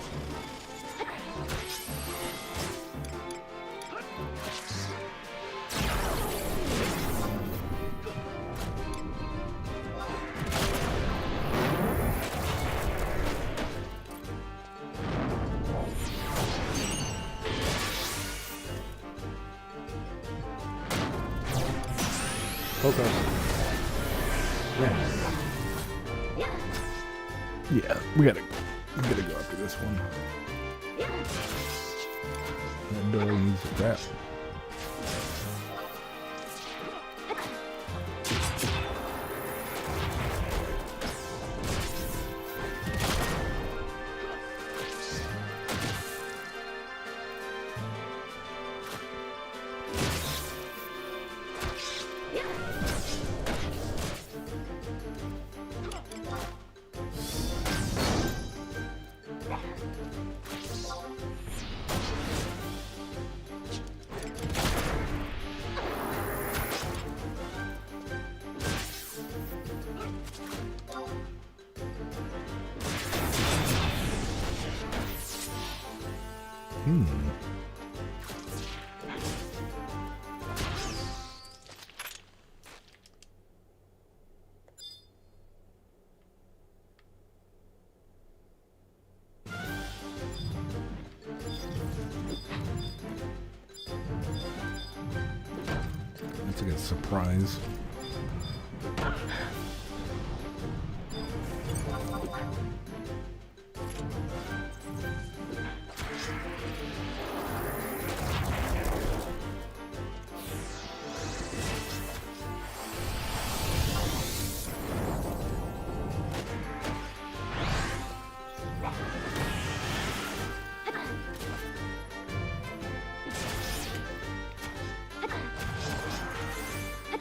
Okay. Yeah, we gotta go after this one. That door needs a crap. That's like a surprise.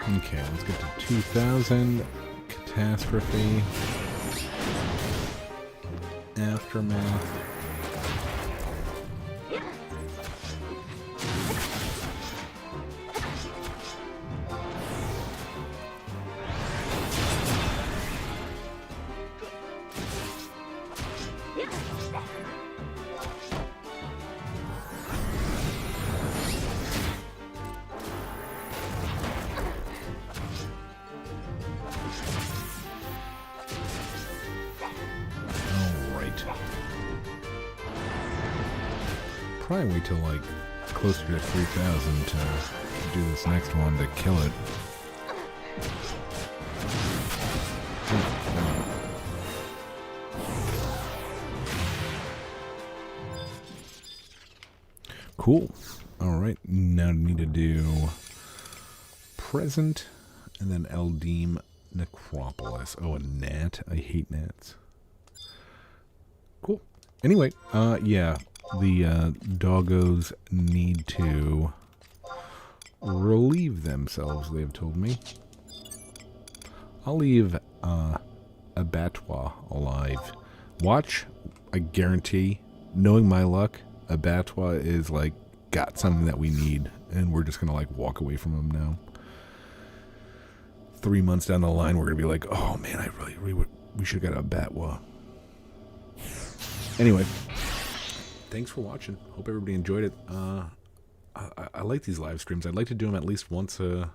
Okay, let's get to 2000. Catastrophe. Aftermath. Probably wait till like closer to 3,000 to do this next one to kill it. Cool. Alright, now I need to do Present and then Eldim Necropolis. Oh, a gnat. I hate gnats. Cool. Anyway, yeah. The doggos need to relieve themselves, they've told me. I'll leave Abattoir alive. Watch, I guarantee, knowing my luck, Abattoir is like got something that we need, and we're just gonna like walk away from them now. 3 months down the line, we're gonna be like, oh man, we should have got a Batwa. Anyway, thanks for watching. Hope everybody enjoyed it. I like these live streams. I'd like to do them at least once a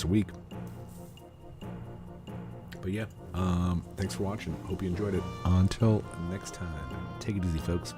week. But yeah, thanks for watching. Hope you enjoyed it. Until next time, take it easy, folks.